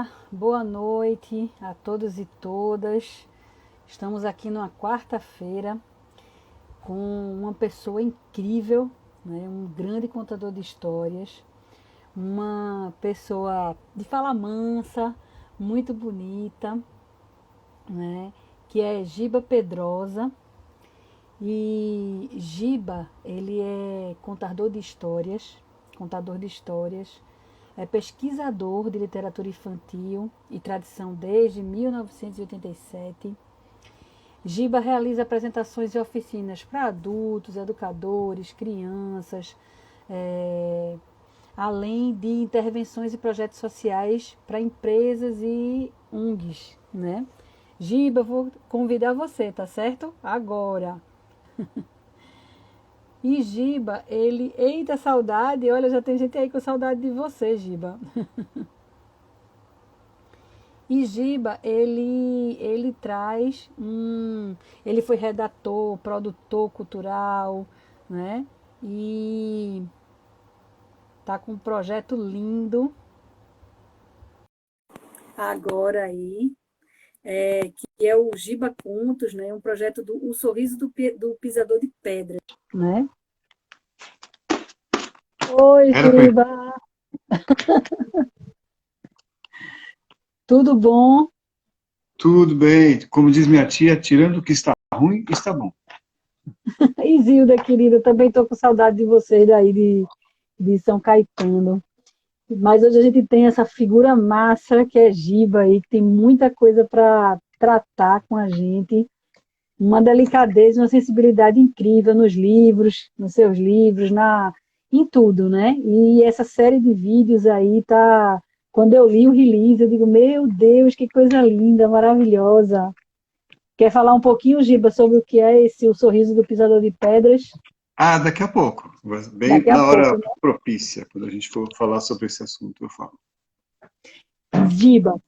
Olá, boa noite a todos e todas. Estamos aqui numa quarta-feira com uma pessoa incrível, né? Um grande contador de histórias, uma pessoa de fala mansa, muito bonita, né? Que é Giba Pedrosa. E Giba, ele é contador de histórias, é pesquisador de literatura infantil e tradição desde 1987. Giba realiza apresentações e oficinas para adultos, educadores, crianças, é, além de intervenções e projetos sociais para empresas e ONGs, né? Giba, eu vou convidar você, tá certo? Agora. E Giba, ele. Eita, saudade! Olha, já tem gente aí com saudade de você, Giba. E Giba, ele traz um. Ele foi redator, produtor cultural, né? E tá com um projeto lindo agora aí, que é o Giba Contos, né? Um projeto do O Sorriso do Pisador de Pedras, né? Oi, Era pra... Giba! Tudo bom? Tudo bem, como diz minha tia, tirando o que está ruim, está bom. Isilda, querida, também estou com saudade de vocês daí de São Caetano. Mas hoje a gente tem essa figura massa que é Giba aí, que tem muita coisa para tratar com a gente. Uma delicadeza, uma sensibilidade incrível nos livros, nos seus livros, em tudo, né? E essa série de vídeos aí tá. Quando eu li o release, eu digo, meu Deus, que coisa linda, maravilhosa. Quer falar um pouquinho, Giba, sobre o que é esse O Sorriso do Pisador de Pedras? Ah, daqui a pouco, bem Daqui a na pouco, hora né? propícia, quando a gente for falar sobre esse assunto, eu falo. Giba,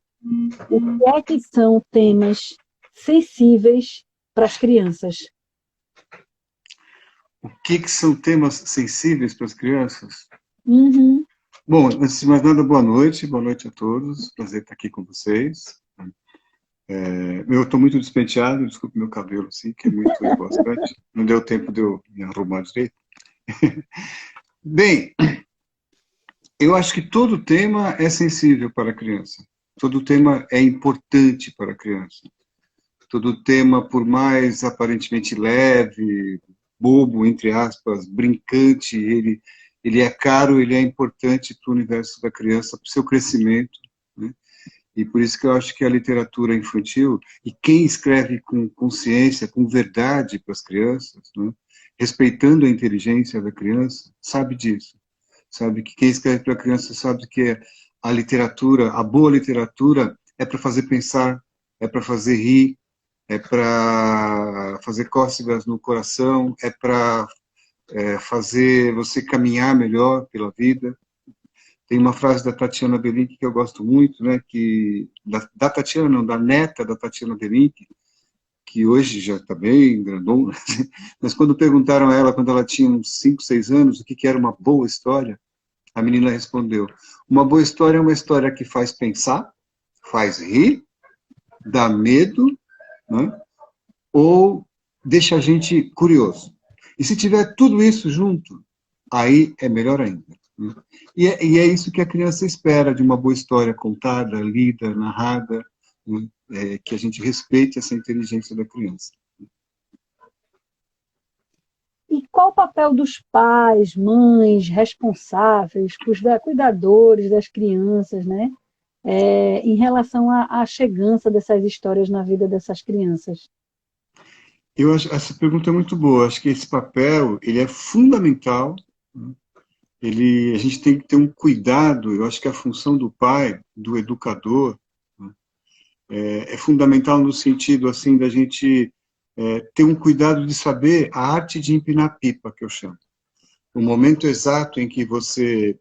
o que são temas sensíveis para as crianças? O que são temas sensíveis para as crianças? Uhum. Bom, antes de mais nada, boa noite a todos, prazer estar aqui com vocês. Eu estou muito despenteado, desculpe meu cabelo, sim, que é muito bastante, não deu tempo de eu me arrumar direito. Bem, eu acho que todo tema é sensível para a criança, todo tema é importante para a criança. Todo tema, por mais aparentemente leve, bobo, entre aspas, brincante, ele é caro, ele é importante para o universo da criança, para o seu crescimento, né? E por isso que eu acho que a literatura infantil, e quem escreve com consciência, com verdade para as crianças, né? Respeitando a inteligência da criança, sabe disso. Sabe que quem escreve para a criança sabe que a literatura, a boa literatura, é para fazer pensar, é para fazer rir, é para fazer cócegas no coração, é para fazer você caminhar melhor pela vida. Tem uma frase da Tatiana Belink que eu gosto muito, né, da Tatiana, não, da neta da Tatiana Belink, que hoje já está bem grandona, mas quando perguntaram a ela, quando ela tinha uns 5, 6 anos, o que era uma boa história, a menina respondeu, uma boa história é uma história que faz pensar, faz rir, dá medo, né, ou deixa a gente curioso. E se tiver tudo isso junto, aí é melhor ainda. Né? E é isso que a criança espera de uma boa história contada, lida, narrada, né? Que a gente respeite essa inteligência da criança. E qual o papel dos pais, mães, responsáveis, cuidadores das crianças, né? Em relação à chegança dessas histórias na vida dessas crianças? Eu acho essa pergunta é muito boa. Acho que esse papel ele é fundamental. Né? A gente tem que ter um cuidado. Eu acho que a função do pai, do educador, né? É fundamental no sentido assim da gente ter um cuidado de saber a arte de empinar pipa, que eu chamo. O momento exato em que você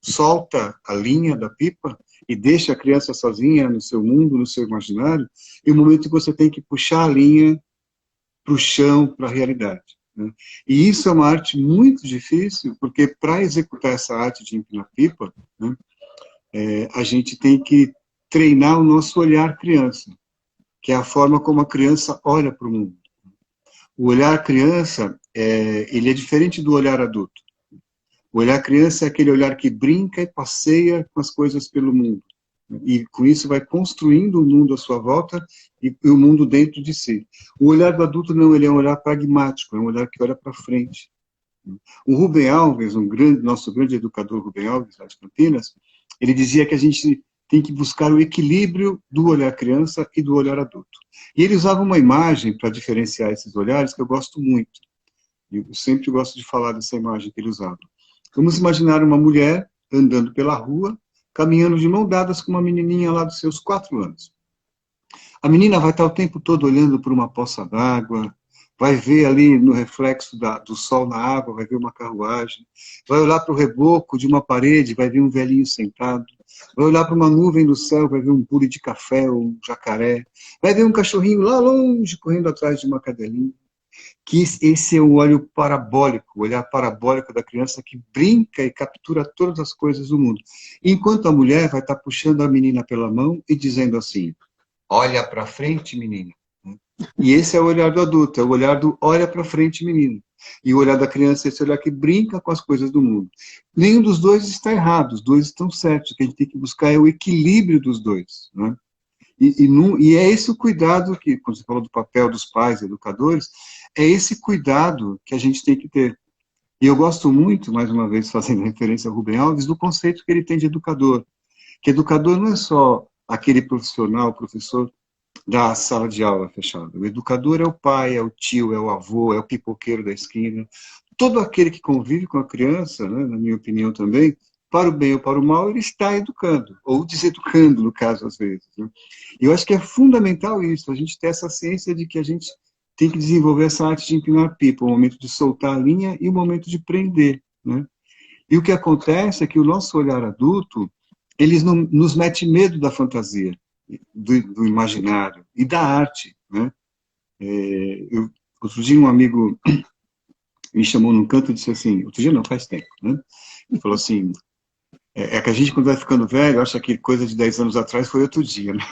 solta a linha da pipa e deixa a criança sozinha no seu mundo, no seu imaginário, e o momento que você tem que puxar a linha para o chão, para a realidade. Né? E isso é uma arte muito difícil, porque para executar essa arte de empinar pipa, né, a gente tem que treinar o nosso olhar criança, que é a forma como a criança olha para o mundo. O olhar criança, ele é diferente do olhar adulto. O olhar criança é aquele olhar que brinca e passeia com as coisas pelo mundo. E com isso vai construindo o mundo à sua volta e o mundo dentro de si. O olhar do adulto não, ele é um olhar pragmático, é um olhar que olha para frente. O Rubem Alves, nosso grande educador Rubem Alves, lá de Campinas, ele dizia que a gente tem que buscar o equilíbrio do olhar criança e do olhar adulto. E ele usava uma imagem para diferenciar esses olhares que eu gosto muito. Eu sempre gosto de falar dessa imagem que ele usava. Vamos imaginar uma mulher andando pela rua, caminhando de mão dadas com uma menininha lá dos seus 4 anos. A menina vai estar o tempo todo olhando para uma poça d'água, vai ver ali no reflexo do sol na água, vai ver uma carruagem, vai olhar para o reboco de uma parede, vai ver um velhinho sentado, vai olhar para uma nuvem no céu, vai ver um bule de café ou um jacaré, vai ver um cachorrinho lá longe correndo atrás de uma cadelinha. Que esse é o olho parabólico, o olhar parabólico da criança que brinca e captura todas as coisas do mundo. Enquanto a mulher vai estar puxando a menina pela mão e dizendo assim, olha para frente, menina. E esse é o olhar do adulto, é o olhar do olha para frente, menino. E o olhar da criança é esse olhar que brinca com as coisas do mundo. Nenhum dos dois está errado, os dois estão certos. O que a gente tem que buscar é o equilíbrio dos dois, né? E é esse o cuidado que, quando você falou do papel dos pais, educadores, é esse cuidado que a gente tem que ter. E eu gosto muito, mais uma vez, fazendo referência ao Rubem Alves, do conceito que ele tem de educador. Que educador não é só aquele profissional, professor da sala de aula fechada. O educador é o pai, é o tio, é o avô, é o pipoqueiro da esquina. Todo aquele que convive com a criança, né, na minha opinião também, para o bem ou para o mal, ele está educando, ou deseducando, no caso, às vezes. Né? E eu acho que é fundamental isso, a gente ter essa ciência de que a gente tem que desenvolver essa arte de empinar pipa, o momento de soltar a linha e o momento de prender. Né? E o que acontece é que o nosso olhar adulto, eles nos mete medo da fantasia, do imaginário e da arte. Né? Outro dia um amigo me chamou num canto e disse assim, outro dia não, faz tempo, né? Ele falou assim, que a gente quando vai ficando velho, acha que coisa de 10 anos atrás foi outro dia, né?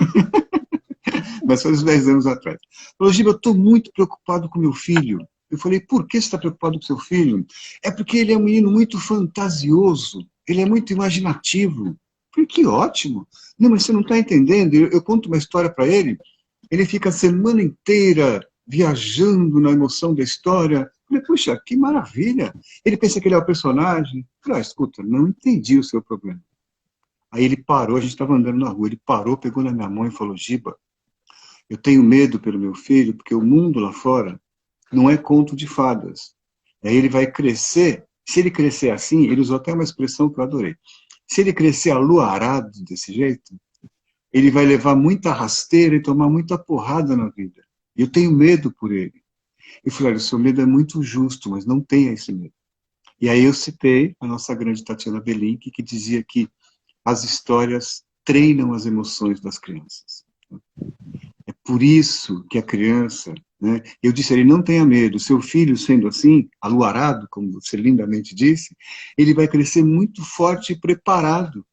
Mas foi uns 10 anos atrás. Ele falou, Giba, eu estou muito preocupado com meu filho. Eu falei, por que você está preocupado com seu filho? É porque ele é um menino muito fantasioso, ele é muito imaginativo. Eu falei, que ótimo. Não, mas você não está entendendo. Eu conto uma história para ele, ele fica a semana inteira viajando na emoção da história. Eu falei, puxa, que maravilha. Ele pensa que ele é o personagem. Eu falei, escuta, não entendi o seu problema. Aí ele parou, a gente estava andando na rua, ele parou, pegou na minha mão e falou, Giba, eu tenho medo pelo meu filho, porque o mundo lá fora não é conto de fadas. Aí ele vai crescer, se ele crescer assim, ele usou até uma expressão que eu adorei. Se ele crescer aluarado desse jeito, ele vai levar muita rasteira e tomar muita porrada na vida. Eu tenho medo por ele. Eu falei, olha, o seu medo é muito justo, mas não tenha esse medo. E aí eu citei a nossa grande Tatiana Belink, que dizia que as histórias treinam as emoções das crianças. É por isso que a criança, né, eu disse a ele, não tenha medo, seu filho sendo assim, aluarado, como você lindamente disse, ele vai crescer muito forte e preparado.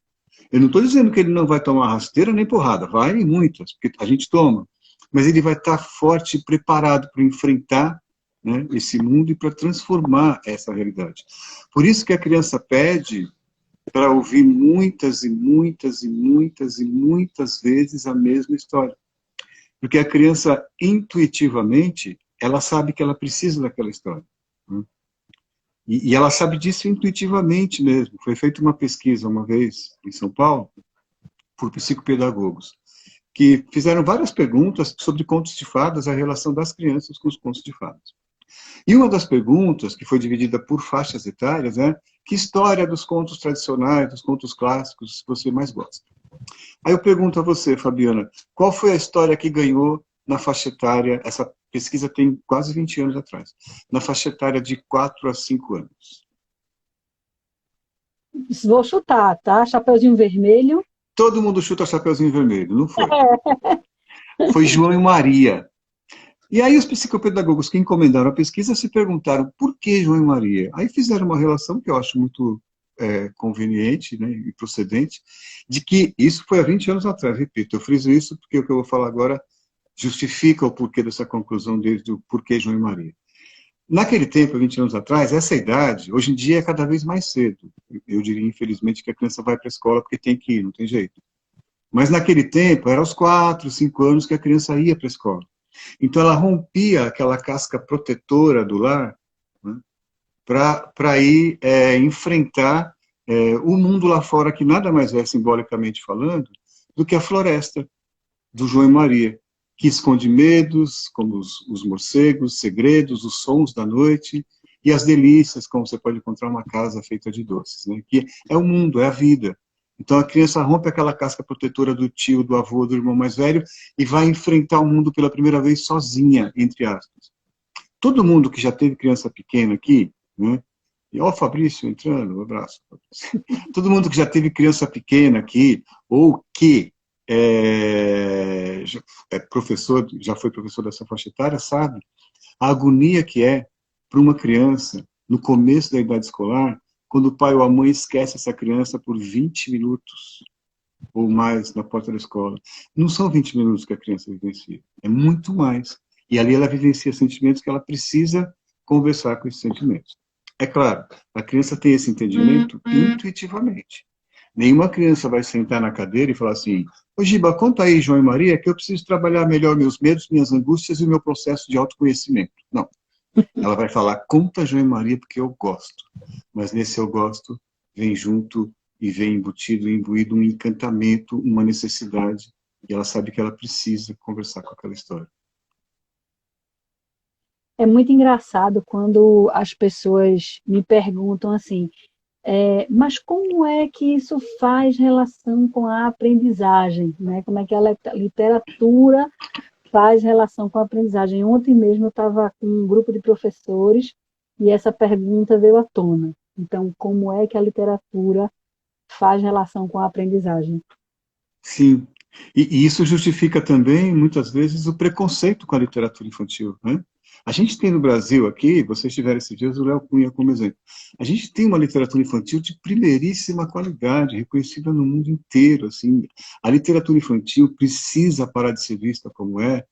Eu não estou dizendo que ele não vai tomar rasteira nem porrada, vai em muitas, porque a gente toma, mas ele vai estar forte e preparado para enfrentar, né, esse mundo e para transformar essa realidade. Por isso que a criança pede para ouvir muitas e muitas e muitas e muitas vezes a mesma história. Porque a criança, intuitivamente, ela sabe que ela precisa daquela história. Né? E ela sabe disso intuitivamente mesmo. Foi feita uma pesquisa uma vez em São Paulo, por psicopedagogos, que fizeram várias perguntas sobre contos de fadas, a relação das crianças com os contos de fadas. E uma das perguntas, que foi dividida por faixas etárias, é que história dos contos tradicionais, dos contos clássicos, você mais gosta? Aí eu pergunto a você, Fabiana, qual foi a história que ganhou na faixa etária, essa pesquisa tem quase 20 anos atrás, na faixa etária de 4 a 5 anos? Vou chutar, tá? Chapeuzinho Vermelho. Todo mundo chuta Chapeuzinho Vermelho, não foi? Foi João e Maria. E aí os psicopedagogos que encomendaram a pesquisa se perguntaram por que João e Maria? Aí fizeram uma relação que eu acho muito conveniente, né, e procedente, de que isso foi há 20 anos atrás, repito, eu friso isso porque o que eu vou falar agora justifica o porquê dessa conclusão dele, do porquê João e Maria. Naquele tempo, 20 anos atrás, essa idade, hoje em dia é cada vez mais cedo. Eu diria, infelizmente, que a criança vai para a escola porque tem que ir, não tem jeito. Mas naquele tempo, era aos 4, 5 anos que a criança ia para a escola. Então ela rompia aquela casca protetora do lar, né, para ir enfrentar o mundo lá fora, que nada mais é, simbolicamente falando, do que a floresta do João e Maria, que esconde medos, como os morcegos, segredos, os sons da noite, e as delícias, como você pode encontrar uma casa feita de doces, né? Que é o mundo, é a vida. Então a criança rompe aquela casca protetora do tio, do avô, do irmão mais velho, e vai enfrentar o mundo pela primeira vez sozinha, entre aspas. Todo mundo que já teve criança pequena aqui, né? E ó, o Fabrício entrando, um abraço. Fabrício. Todo mundo que já teve criança pequena aqui, ou que professor, já foi professor dessa faixa etária, sabe a agonia que é para uma criança, no começo da idade escolar, quando o pai ou a mãe esquece essa criança por 20 minutos ou mais na porta da escola. Não são 20 minutos que a criança vivencia, é muito mais. E ali ela vivencia sentimentos que ela precisa conversar com esses sentimentos. É claro, a criança tem esse entendimento intuitivamente. Nenhuma criança vai sentar na cadeira e falar assim: ô Giba, conta aí, João e Maria, que eu preciso trabalhar melhor meus medos, minhas angústias e o meu processo de autoconhecimento. Não. Ela vai falar: conta, João e Maria, porque eu gosto. Mas nesse eu gosto, vem junto e vem embutido, imbuído um encantamento, uma necessidade, e ela sabe que ela precisa conversar com aquela história. É muito engraçado quando as pessoas me perguntam assim, mas como é que isso faz relação com a aprendizagem, né? Como é que a literatura faz relação com a aprendizagem? Ontem mesmo eu estava com um grupo de professores e essa pergunta veio à tona. Então, como é que a literatura faz relação com a aprendizagem? Sim. E isso justifica também, muitas vezes, o preconceito com a literatura infantil, né? A gente tem no Brasil aqui, vocês tiveram esses dias o Léo Cunha como exemplo, a gente tem uma literatura infantil de primeiríssima qualidade, reconhecida no mundo inteiro, assim. A literatura infantil precisa parar de ser vista como é,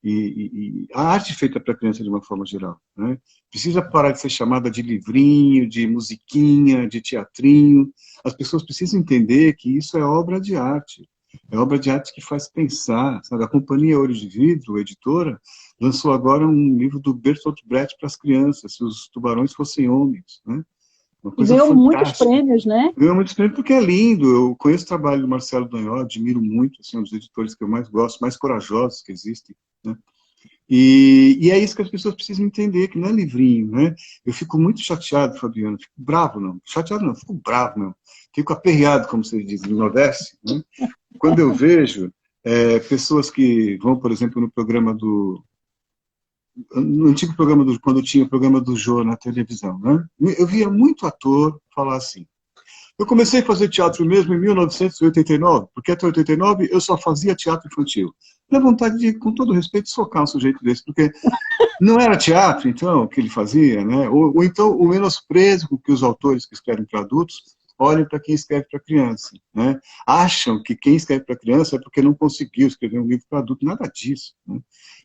e a arte feita para a criança de uma forma geral, né? Precisa parar de ser chamada de livrinho, de musiquinha, de teatrinho. As pessoas precisam entender que isso é obra de arte. É obra de arte que faz pensar, sabe? A Companhia Ouro de Vidro, a editora, lançou agora um livro do Bertolt Brecht para as crianças, Se os Tubarões Fossem Homens, né? Uma E coisa ganhou muitos fantástica. prêmios, né? Ganhou muito prêmio porque é lindo. Eu conheço o trabalho do Marcelo Dagnol, admiro muito, assim, um dos editores que eu mais gosto, mais corajosos que existem, né? E é isso que as pessoas precisam entender, que não é livrinho, né? Eu fico muito chateado, Fabiano, fico bravo não, chateado não, fico bravo não, fico aperreado, como você diz, no Nordeste, né? Quando eu vejo pessoas que vão, por exemplo, no antigo programa quando tinha o programa do Jô na televisão, né? Eu via muito ator falar assim: eu comecei a fazer teatro mesmo em 1989, porque até 89 eu só fazia teatro infantil. Dá vontade de, com todo respeito, socar um sujeito desse, porque não era teatro, então, que ele fazia, né? Ou então o menosprezo com que os autores que escrevem para adultos olhem para quem escreve para criança, né? Acham que quem escreve para criança é porque não conseguiu escrever um livro para adulto, nada disso, né?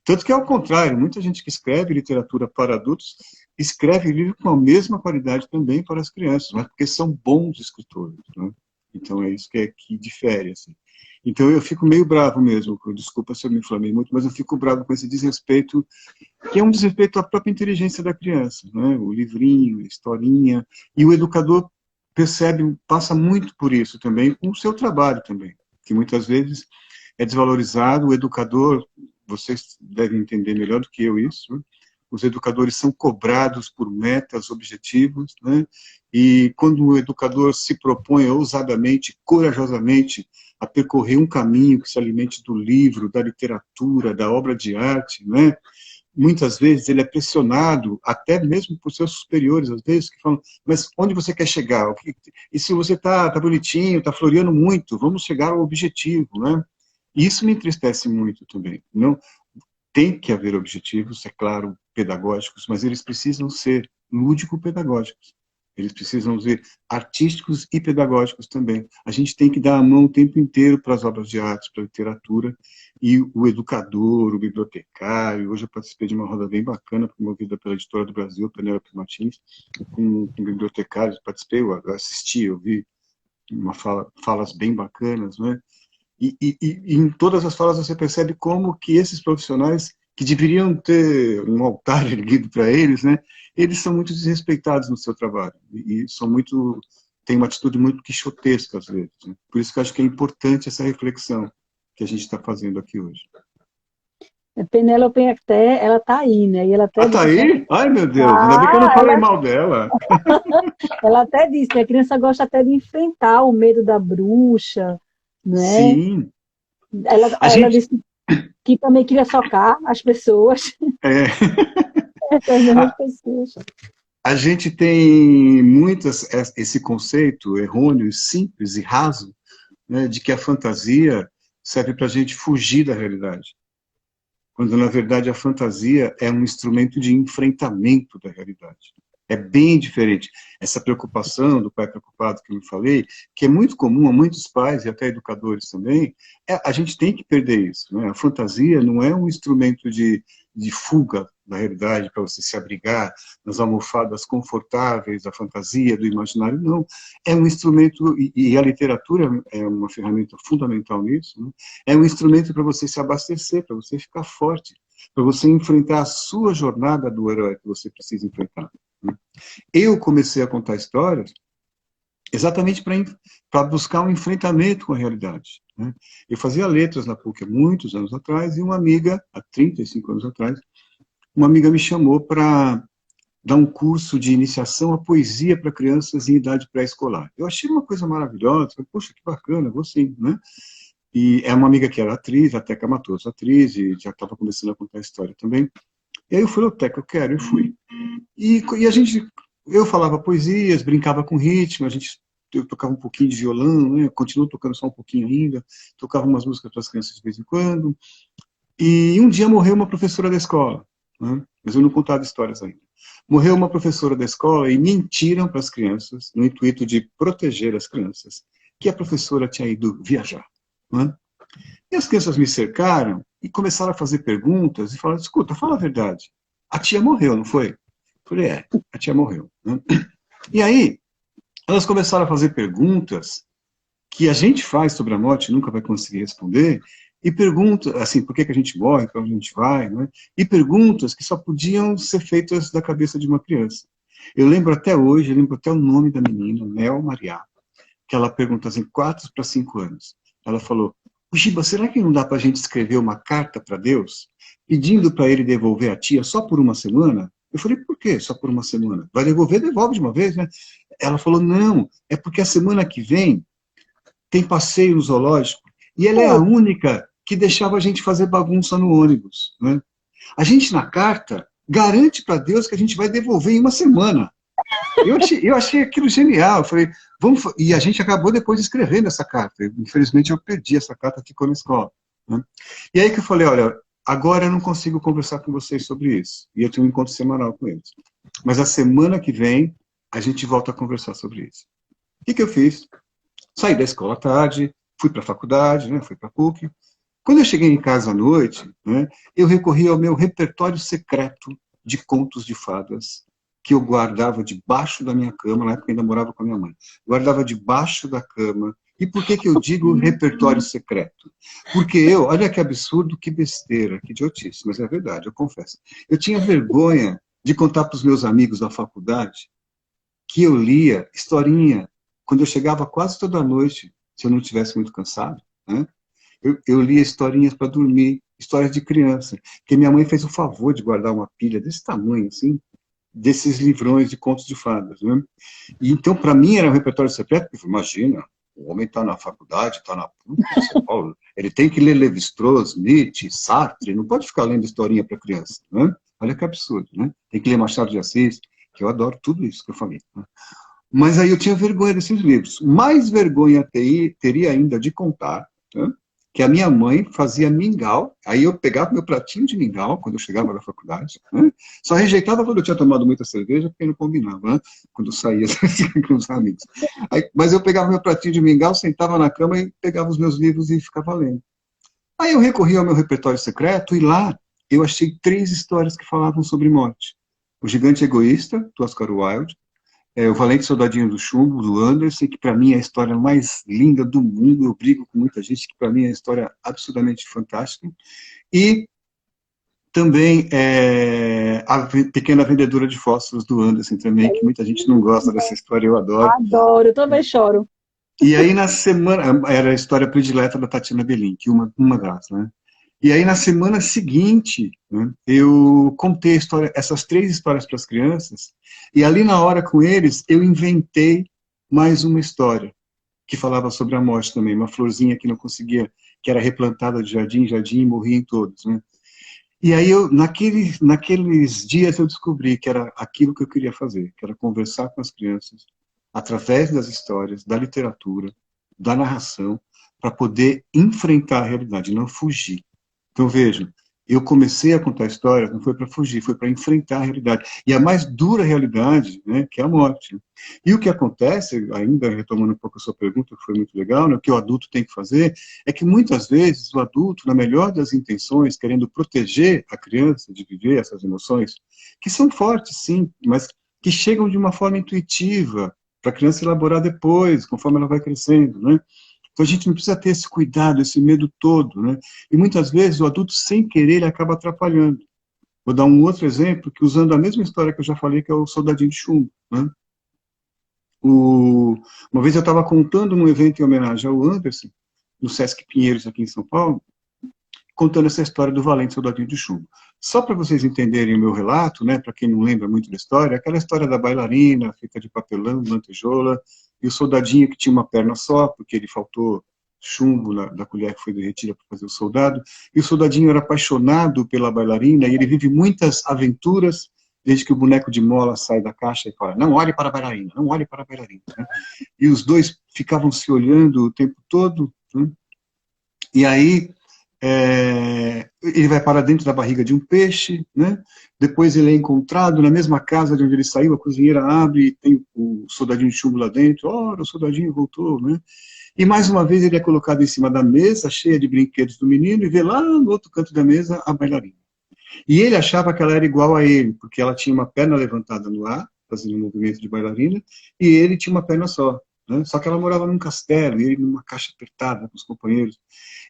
Tanto que é o contrário, muita gente que escreve literatura para adultos escreve livro com a mesma qualidade também para as crianças, mas porque são bons escritores, né? Então é isso que difere, assim. Então eu fico meio bravo mesmo, desculpa se eu me inflamei muito, mas eu fico bravo com esse desrespeito, que é um desrespeito à própria inteligência da criança, né? O livrinho, a historinha, e o educador percebe, passa muito por isso também, com o seu trabalho também, que muitas vezes é desvalorizado. O educador, vocês devem entender melhor do que eu isso, né? Os educadores são cobrados por metas, objetivos, né? E quando o educador se propõe ousadamente, corajosamente, a percorrer um caminho que se alimente do livro, da literatura, da obra de arte, né? Muitas vezes ele é pressionado, até mesmo por seus superiores, às vezes, que falam: mas onde você quer chegar? E se você está bonitinho, está floreando muito, vamos chegar ao objetivo, né? E isso me entristece muito também. Não, tem que haver objetivos, é claro, pedagógicos, mas eles precisam ser lúdico-pedagógicos. Eles precisam ser artísticos e pedagógicos também. A gente tem que dar a mão o tempo inteiro para as obras de arte, para a literatura, e o educador, o bibliotecário. Hoje eu participei de uma roda bem bacana, promovida pela Editora do Brasil, Penélope Martins, com bibliotecários. Participei, eu assisti, eu vi falas bem bacanas, né? E em todas as falas você percebe como que esses profissionais que deveriam ter um altar erguido para eles, né? Eles são muito desrespeitados no seu trabalho e são muito, têm uma atitude muito quixotesca às vezes, né? Por isso que eu acho que é importante essa reflexão que a gente está fazendo aqui hoje. Penélope até, ela tá aí, né? E ela até Ah, tá disse que aí? Ai, meu Deus, ainda bem que eu não falei mal dela. ela até disse que a criança gosta até de enfrentar o medo da bruxa, né? Sim. A Ela gente, disse que também queria socar as pessoas, é, essas mesmas pessoas. a gente tem muitas esse conceito errôneo, simples e raso, né, de que a fantasia serve para a gente fugir da realidade, quando na verdade a fantasia é um instrumento de enfrentamento da realidade. É bem diferente. Essa preocupação do pai preocupado que eu falei, que é muito comum a muitos pais e até educadores também, a gente tem que perder isso, né? A fantasia não é um instrumento de fuga da realidade para você se abrigar nas almofadas confortáveis da fantasia, do imaginário, não. É um instrumento, e a literatura é uma ferramenta fundamental nisso, né? É um instrumento para você se abastecer, para você ficar forte, para você enfrentar a sua jornada do herói que você precisa enfrentar. Eu comecei a contar histórias exatamente para buscar um enfrentamento com a realidade, né? Eu fazia letras na PUC há muitos anos atrás, e uma amiga, há 35 anos atrás, uma amiga me chamou para dar um curso de iniciação à poesia para crianças em idade pré-escolar. Eu achei uma coisa maravilhosa, falei, poxa, que bacana, vou sim, né? E é uma amiga que era atriz, a Teca Matoso, atriz, e já estava começando a contar a história também. E aí eu falei, Teca, eu quero, eu fui. E a gente, eu falava poesias, brincava com ritmo, eu tocava um pouquinho de violão, né? Continuo tocando só um pouquinho ainda, tocava umas músicas para as crianças de vez em quando. E um dia morreu uma professora da escola, né? Mas eu não contava histórias ainda. Morreu uma professora da escola e mentiram para as crianças, no intuito de proteger as crianças, que a professora tinha ido viajar, né? E as crianças me cercaram e começaram a fazer perguntas e falaram, escuta, fala a verdade, a tia morreu, não foi? Eu falei, a tia morreu, né? E aí, elas começaram a fazer perguntas que a gente faz sobre a morte, nunca vai conseguir responder, e perguntas, assim, por que a gente morre, para onde a gente vai, né? E perguntas que só podiam ser feitas da cabeça de uma criança. Eu lembro até hoje, eu lembro até o nome da menina, Mel Mariá, que ela perguntou assim, 4 para 5 anos. Ela falou, Giba, será que não dá para a gente escrever uma carta para Deus, pedindo para ele devolver a tia só por uma semana? Eu falei, por quê só por uma semana? Vai devolver, devolve de uma vez, né? Ela falou, não, é porque a semana que vem tem passeio no zoológico, e ela é a única que deixava a gente fazer bagunça no ônibus, né? A gente, na carta, garante para Deus que a gente vai devolver em uma semana. Eu achei aquilo genial. Eu falei, e a gente acabou depois escrevendo essa carta. Infelizmente, eu perdi essa carta, ficou na escola, né? E aí que eu falei, olha, agora eu não consigo conversar com vocês sobre isso. E eu tenho um encontro semanal com eles. Mas a semana que vem, a gente volta a conversar sobre isso. O que eu fiz? Saí da escola à tarde, fui para a faculdade, né, fui para a PUC. Quando eu cheguei em casa à noite, né, eu recorri ao meu repertório secreto de contos de fadas, que eu guardava debaixo da minha cama, na época eu ainda morava com a minha mãe. Guardava debaixo da cama. E por que eu digo repertório secreto? Porque olha que absurdo, que besteira, que idiotice, mas é verdade, eu confesso. Eu tinha vergonha de contar para os meus amigos da faculdade que eu lia historinha quando eu chegava quase toda noite, se eu não estivesse muito cansado, né? Eu lia historinhas para dormir, histórias de criança, que minha mãe fez o favor de guardar uma pilha desse tamanho, assim, desses livrões de contos de fadas, né? E então, para mim, era um repertório secreto, porque imagina, o homem está na faculdade, está na PUC de São Paulo, ele tem que ler Lévi-Strauss, Nietzsche, Sartre, não pode ficar lendo historinha para criança, né? Olha que absurdo, né? Tem que ler Machado de Assis, que eu adoro tudo isso que eu falei, né? Mas aí eu tinha vergonha desses livros. Mais vergonha teria ainda de contar, né, que a minha mãe fazia mingau, aí eu pegava meu pratinho de mingau, quando eu chegava da faculdade, né? Só rejeitava quando eu tinha tomado muita cerveja, porque não combinava, né? Quando eu saía com os amigos. Aí, mas eu pegava meu pratinho de mingau, sentava na cama e pegava os meus livros e ficava lendo. Aí eu recorri ao meu repertório secreto e lá eu achei 3 histórias que falavam sobre morte. O Gigante Egoísta, do Oscar Wilde, o Valente Soldadinho do Chumbo, do Anderson, que para mim é a história mais linda do mundo, eu brigo com muita gente, que para mim é uma história absolutamente fantástica. E também A Pequena Vendedora de Fósforos, do Anderson também, que muita gente não gosta dessa história, eu adoro. Adoro, eu também choro. E aí na semana, era a história predileta da Tatiana Belink, uma das, né? E aí na semana seguinte, né, eu contei essas 3 histórias para as crianças, e ali na hora com eles, eu inventei mais uma história, que falava sobre a morte também, uma florzinha que não conseguia, que era replantada de jardim em jardim e morria em todos, né? E aí, naqueles dias, eu descobri que era aquilo que eu queria fazer, que era conversar com as crianças, através das histórias, da literatura, da narração, para poder enfrentar a realidade, não fugir. Então, vejam, eu comecei a contar histórias, não foi para fugir, foi para enfrentar a realidade. E a mais dura realidade, né, que é a morte. E o que acontece, ainda retomando um pouco a sua pergunta, que foi muito legal, né, o que o adulto tem que fazer, é que muitas vezes o adulto, na melhor das intenções, querendo proteger a criança de viver essas emoções, que são fortes, sim, mas que chegam de uma forma intuitiva, para a criança elaborar depois, conforme ela vai crescendo, né? Então a gente não precisa ter esse cuidado, esse medo todo, né? E muitas vezes o adulto, sem querer, ele acaba atrapalhando. Vou dar um outro exemplo, que usando a mesma história que eu já falei, que é o Soldadinho de Chumbo, né? Uma vez eu estava contando num evento em homenagem ao Anderson, no Sesc Pinheiros, aqui em São Paulo, contando essa história do Valente Soldadinho de Chumbo. Só para vocês entenderem o meu relato, né, para quem não lembra muito da história, aquela história da bailarina, feita de papelão, lantejola, e o soldadinho que tinha uma perna só, porque ele faltou chumbo da colher que foi derretida para fazer o soldado, e o soldadinho era apaixonado pela bailarina, e ele vive muitas aventuras, desde que o boneco de mola sai da caixa e fala, não olhe para a bailarina, não olhe para a bailarina. Né? E os dois ficavam se olhando o tempo todo, né? E aí ele vai para dentro da barriga de um peixe, né? Depois ele é encontrado na mesma casa de onde ele saiu, a cozinheira abre e tem o soldadinho de chumbo lá dentro, ora, o soldadinho voltou, né? E mais uma vez ele é colocado em cima da mesa, cheia de brinquedos do menino, e vê lá no outro canto da mesa a bailarina. E ele achava que ela era igual a ele, porque ela tinha uma perna levantada no ar, fazendo um movimento de bailarina, e ele tinha uma perna só. Né? Só que ela morava num castelo, e ele numa caixa apertada com os companheiros.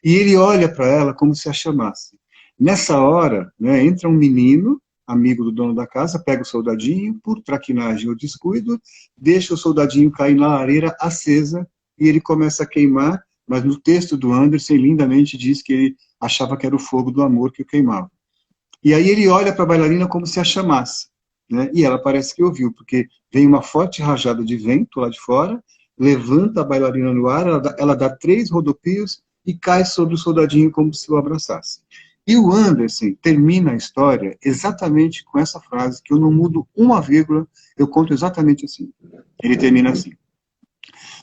E ele olha para ela como se a chamasse. Nessa hora, né, entra um menino, amigo do dono da casa, pega o soldadinho, por traquinagem ou descuido, deixa o soldadinho cair na lareira acesa, e ele começa a queimar, mas no texto do Anderson, lindamente diz que ele achava que era o fogo do amor que o queimava. E aí ele olha para a bailarina como se a chamasse. Né? E ela parece que ouviu, porque vem uma forte rajada de vento lá de fora, levanta a bailarina no ar, ela dá 3 rodopios e cai sobre o soldadinho como se o abraçasse. E o Anderson termina a história exatamente com essa frase, que eu não mudo uma vírgula, eu conto exatamente assim. Ele termina assim.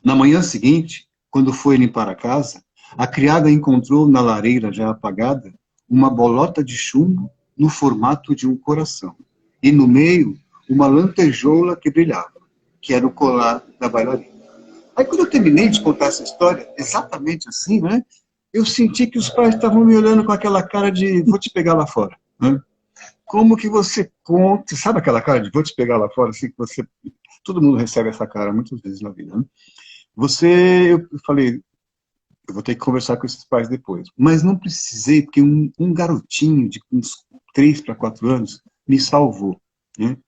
Na manhã seguinte, quando foi limpar a casa, a criada encontrou na lareira já apagada uma bolota de chumbo no formato de um coração. E no meio, uma lantejoula que brilhava, que era o colar da bailarina. Aí quando eu terminei de contar essa história, exatamente assim, né, eu senti que os pais estavam me olhando com aquela cara de vou te pegar lá fora. Né? Como que você conta, sabe aquela cara de vou te pegar lá fora, assim, que você... Todo mundo recebe essa cara muitas vezes na vida. Né? Eu falei, eu vou ter que conversar com esses pais depois. Mas não precisei, porque um garotinho de uns 3 para 4 anos me salvou. Né?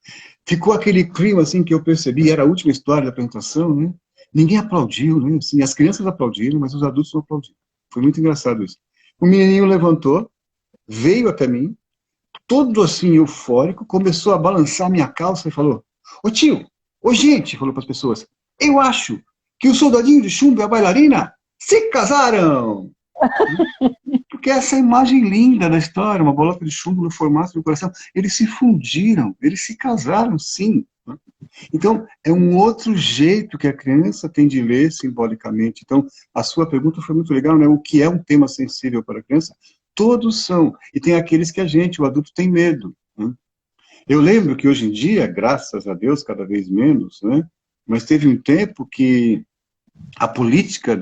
Ficou aquele clima assim que eu percebi, era a última história da apresentação, né? Ninguém aplaudiu, né? Assim, as crianças aplaudiram, mas os adultos não aplaudiram. Foi muito engraçado isso. O menininho levantou, veio até mim, todo assim eufórico, começou a balançar minha calça e falou, ô tio, ô gente, falou para as pessoas, eu acho que o soldadinho de chumbo e a bailarina se casaram! Porque essa imagem linda da história, uma bolota de chumbo no formato do coração, eles se fundiram, eles se casaram, sim. Então, é um outro jeito que a criança tem de ler simbolicamente. Então, a sua pergunta foi muito legal, né? O que é um tema sensível para a criança? Todos são. E tem aqueles que a gente, o adulto, tem medo. Né? Eu lembro que hoje em dia, graças a Deus, cada vez menos, né? Mas teve um tempo que a política,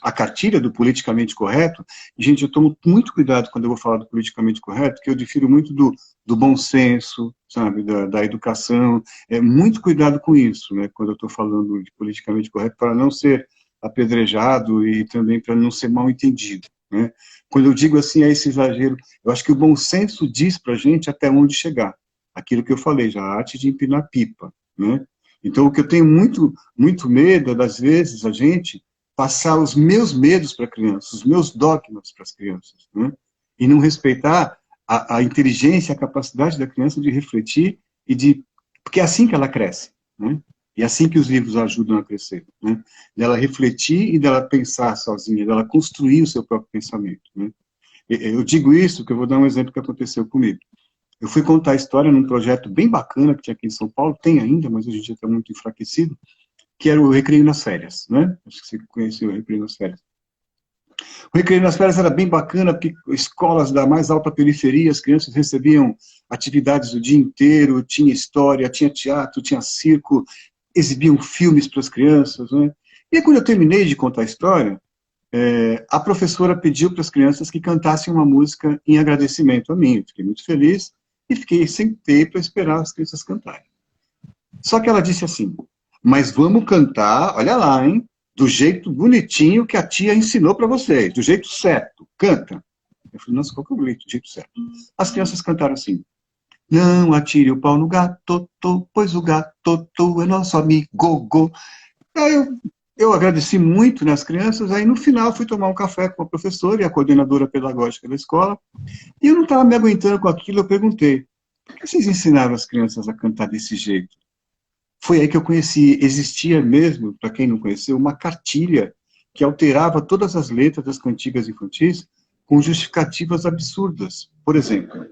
a cartilha do politicamente correto, gente, eu tomo muito cuidado quando eu vou falar do politicamente correto, que eu difiro muito do bom senso, sabe, da educação, muito cuidado com isso, né, quando eu estou falando de politicamente correto, para não ser apedrejado e também para não ser mal entendido, né. Quando eu digo assim, é esse exagero, eu acho que o bom senso diz para a gente até onde chegar, aquilo que eu falei, já a arte de empinar pipa, né. Então, o que eu tenho muito medo é, das vezes, a gente passar os meus medos para a criança, os meus dogmas para as crianças, né? E não respeitar a inteligência, a capacidade da criança de refletir e de... Porque é assim que ela cresce, né? E é assim que os livros ajudam a crescer, né? Dela refletir e dela pensar sozinha, dela construir o seu próprio pensamento, né? Eu digo isso porque eu vou dar um exemplo que aconteceu comigo. Eu fui contar a história num projeto bem bacana que tinha aqui em São Paulo, tem ainda, mas hoje em dia está muito enfraquecido, que era o Recreio nas Férias, né? Acho que você conheceu o Recreio nas Férias. O Recreio nas Férias era bem bacana, porque escolas da mais alta periferia, as crianças recebiam atividades o dia inteiro, tinha história, tinha teatro, tinha circo, exibiam filmes para as crianças, né? E aí, quando eu terminei de contar a história, a professora pediu para as crianças que cantassem uma música em agradecimento a mim. Eu fiquei muito feliz e sentei para esperar as crianças cantarem. Só que ela disse assim, mas vamos cantar, olha lá, hein, do jeito bonitinho que a tia ensinou para vocês, do jeito certo, canta. Eu falei, nossa, qual que é o jeito certo? As crianças cantaram assim, não atire o pau no gato, pois o gato é nosso amigo, go. Aí eu agradeci muito nas crianças, aí no final fui tomar um café com a professora e a coordenadora pedagógica da escola, e eu não estava me aguentando com aquilo, eu perguntei, por que vocês ensinaram as crianças a cantar desse jeito? Foi aí que eu conheci, existia mesmo, para quem não conheceu, uma cartilha que alterava todas as letras das cantigas infantis com justificativas absurdas. Por exemplo,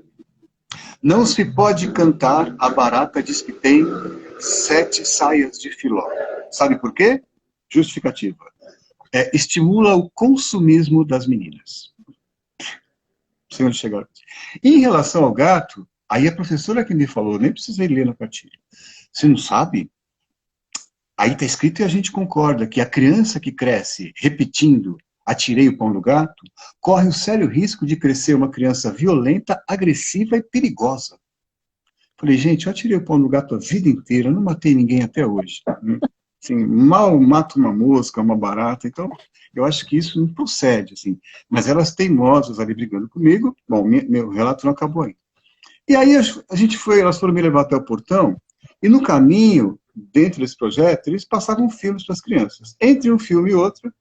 não se pode cantar A Barata Diz que Tem 7 Saias de Filó. Sabe por quê? Justificativa. Estimula o consumismo das meninas. Não sei onde chegar. Em relação ao gato, aí a professora que me falou, nem precisei ler na cartilha. Você não sabe? Aí está escrito e a gente concorda que a criança que cresce repetindo atirei o pão no gato, corre o sério risco de crescer uma criança violenta, agressiva e perigosa. Falei, gente, eu atirei o pão no gato a vida inteira, não matei ninguém até hoje. Assim, mal mato uma mosca, uma barata, então eu acho que isso não procede, assim. Mas elas teimosas ali brigando comigo, bom, meu relato não acabou ainda. E aí a gente foi, elas foram me levar até o portão, e no caminho, dentro desse projeto, eles passavam filmes para as crianças. Entre um filme e outro,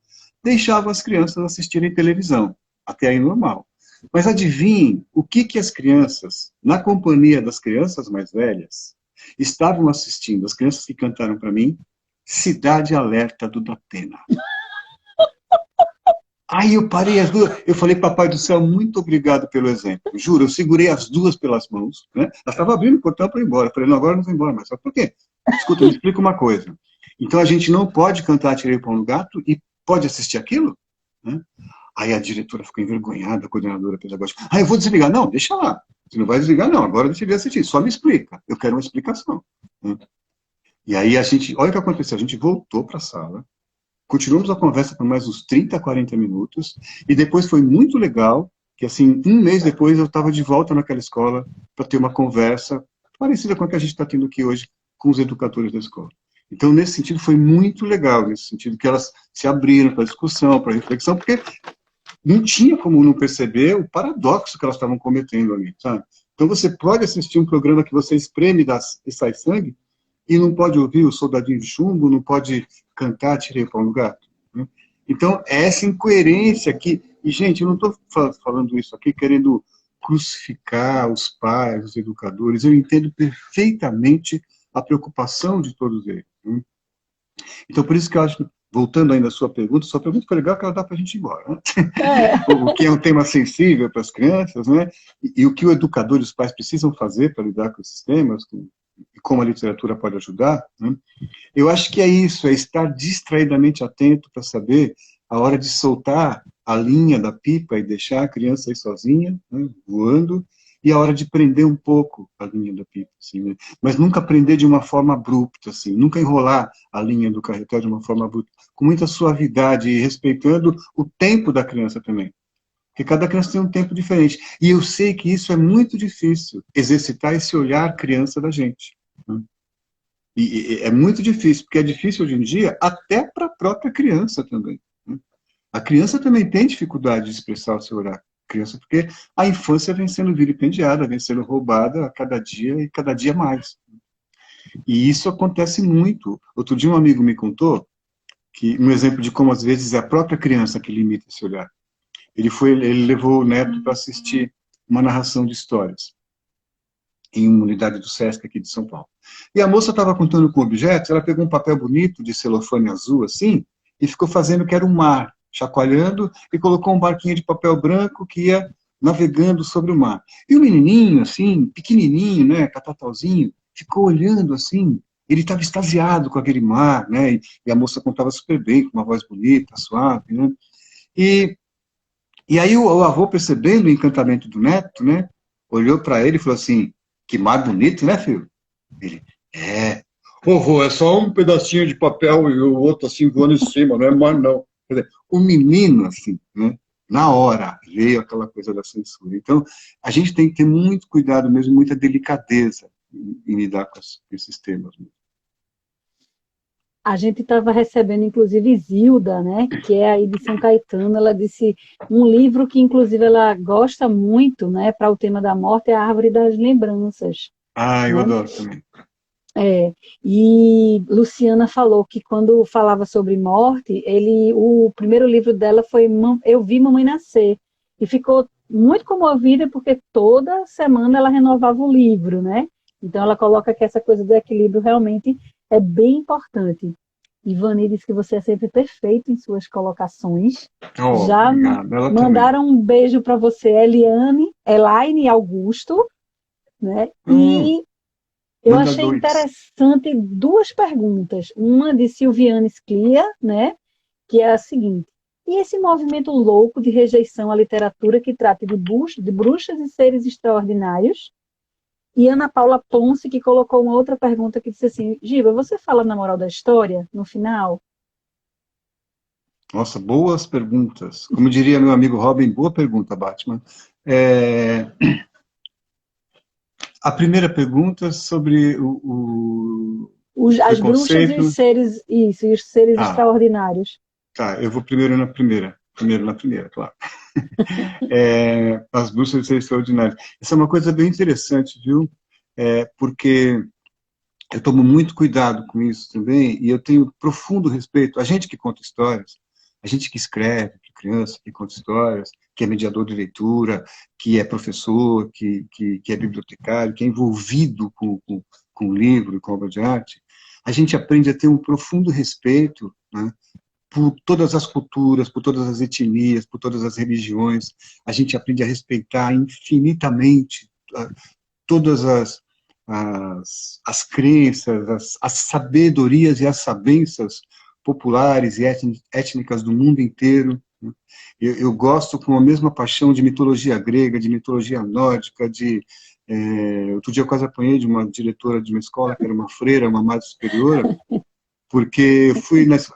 deixavam as crianças assistirem televisão. Até aí normal. Mas adivinhem o que as crianças, na companhia das crianças mais velhas, estavam assistindo, as crianças que cantaram para mim, Cidade Alerta do Datena. Aí eu parei as duas, eu falei, papai do céu, muito obrigado pelo exemplo. Juro, eu segurei as duas pelas mãos, né? Elas estavam abrindo o portão para ir embora. Eu falei, não, agora eu não vou embora mais. Sabe por quê? Escuta, me explica uma coisa. Então a gente não pode cantar Tirei o Pão no Gato e pode assistir aquilo? Né? Aí a diretora ficou envergonhada, a coordenadora pedagógica. Eu vou desligar. Não, deixa lá. Você não vai desligar, não. Agora deixa eu assistir. Só me explica. Eu quero uma explicação. Né? E aí a gente, olha o que aconteceu. A gente voltou para a sala, continuamos a conversa por mais uns 30, 40 minutos, e depois foi muito legal, que assim, um mês depois eu estava de volta naquela escola para ter uma conversa parecida com a que a gente está tendo aqui hoje com os educadores da escola. Então, nesse sentido, foi muito legal, nesse sentido que elas se abriram para discussão, para reflexão, porque não tinha como não perceber o paradoxo que elas estavam cometendo ali, sabe? Então, você pode assistir um programa que você espreme e sai sangue, e não pode ouvir o Soldadinho de Chumbo, não pode cantar Tirei o Pão no Gato. Né? Então, é essa incoerência que... E, gente, eu não estou falando isso aqui querendo crucificar os pais, os educadores, eu entendo perfeitamente a preocupação de todos eles. Né? Então, por isso que eu acho, voltando ainda à sua pergunta foi legal que ela dá para a gente ir embora. Né? O que é um tema sensível para as crianças, né? E o que o educador e os pais precisam fazer para lidar com esses temas, e como a literatura pode ajudar, né? Eu acho que é isso, é estar distraidamente atento para saber a hora de soltar a linha da pipa e deixar a criança aí sozinha, né, voando, e a hora de prender um pouco a linha da pipa, assim, né? Mas nunca prender de uma forma abrupta, assim, nunca enrolar a linha do carretel de uma forma abrupta, com muita suavidade e respeitando o tempo da criança também. Porque cada criança tem um tempo diferente. E eu sei que isso é muito difícil, exercitar esse olhar criança da gente, né? E é muito difícil, porque é difícil hoje em dia até para a própria criança também, né? A criança também tem dificuldade de expressar o seu olhar criança, porque a infância vem sendo vilipendiada, vem sendo roubada a cada dia e cada dia mais. E isso acontece muito. Outro dia um amigo me contou que um exemplo de como às vezes é a própria criança que limita esse olhar. Ele levou o neto para assistir uma narração de histórias em uma unidade do Sesc aqui de São Paulo. E a moça estava contando com objetos, ela pegou um papel bonito de celofane azul, assim, e ficou fazendo que era um mar, chacoalhando, e colocou um barquinho de papel branco que ia navegando sobre o mar. E o menininho, assim, pequenininho, né, catatauzinho, ficou olhando, assim, ele estava extasiado com aquele mar, né, e a moça contava super bem, com uma voz bonita, suave, né, e, e aí o avô, percebendo o encantamento do neto, né, olhou para ele e falou assim: que mar bonito, né, filho? Ele, é. Ô, vô, é só um pedacinho de papel e o outro assim voando em cima, não é mar, não. Quer dizer, o menino, assim, né, na hora, veio aquela coisa da censura. Então, a gente tem que ter muito cuidado mesmo, muita delicadeza em lidar com esses temas. A gente estava recebendo, inclusive, Zilda, né, que é aí de São Caetano. Ela disse um livro que, inclusive, ela gosta muito, né, para o tema da morte, é A Árvore das Lembranças. Ah, eu Né? adoro também. É, e Luciana falou que quando falava sobre morte, o primeiro livro dela foi Eu Vi Mamãe Nascer, e ficou muito comovida porque toda semana ela renovava o livro, né? Então ela coloca que essa coisa do equilíbrio realmente é bem importante. Ivani disse que você é sempre perfeito em suas colocações. Oh, Já obrigado. Ela também. mandaram um beijo para você, Elaine Augusto, né? E eu Manda achei dois. interessante duas perguntas. Uma de Silviane Sclia, né, que é a seguinte: e esse movimento louco de rejeição à literatura que trata de bruxas e seres extraordinários? E Ana Paula Ponce, que colocou uma outra pergunta que disse assim: Giba, você fala na moral da história, no final? Nossa, boas perguntas. Como diria meu amigo Robin, boa pergunta, Batman. É, a primeira pergunta sobre o As bruxas e os preconceito. seres, isso, e os seres Ah, extraordinários. tá, eu vou primeiro na primeira. Primeiro na primeira, claro. As bruxas de ser extraordinárias. Essa é uma coisa bem interessante, viu? Porque eu tomo muito cuidado com isso também, e eu tenho profundo respeito. A gente que conta histórias, a gente que escreve para criança, que conta histórias, que é mediador de leitura, que é professor, que é bibliotecário, que é envolvido com livro, com obra de arte, a gente aprende a ter um profundo respeito, né, por todas as culturas, por todas as etnias, por todas as religiões. A gente aprende a respeitar infinitamente todas as crenças, as sabedorias e as sabenças populares e étnicas do mundo inteiro. Eu gosto com a mesma paixão de mitologia grega, de mitologia nórdica, outro dia eu quase apanhei de uma diretora de uma escola, que era uma freira, uma madre superiora, porque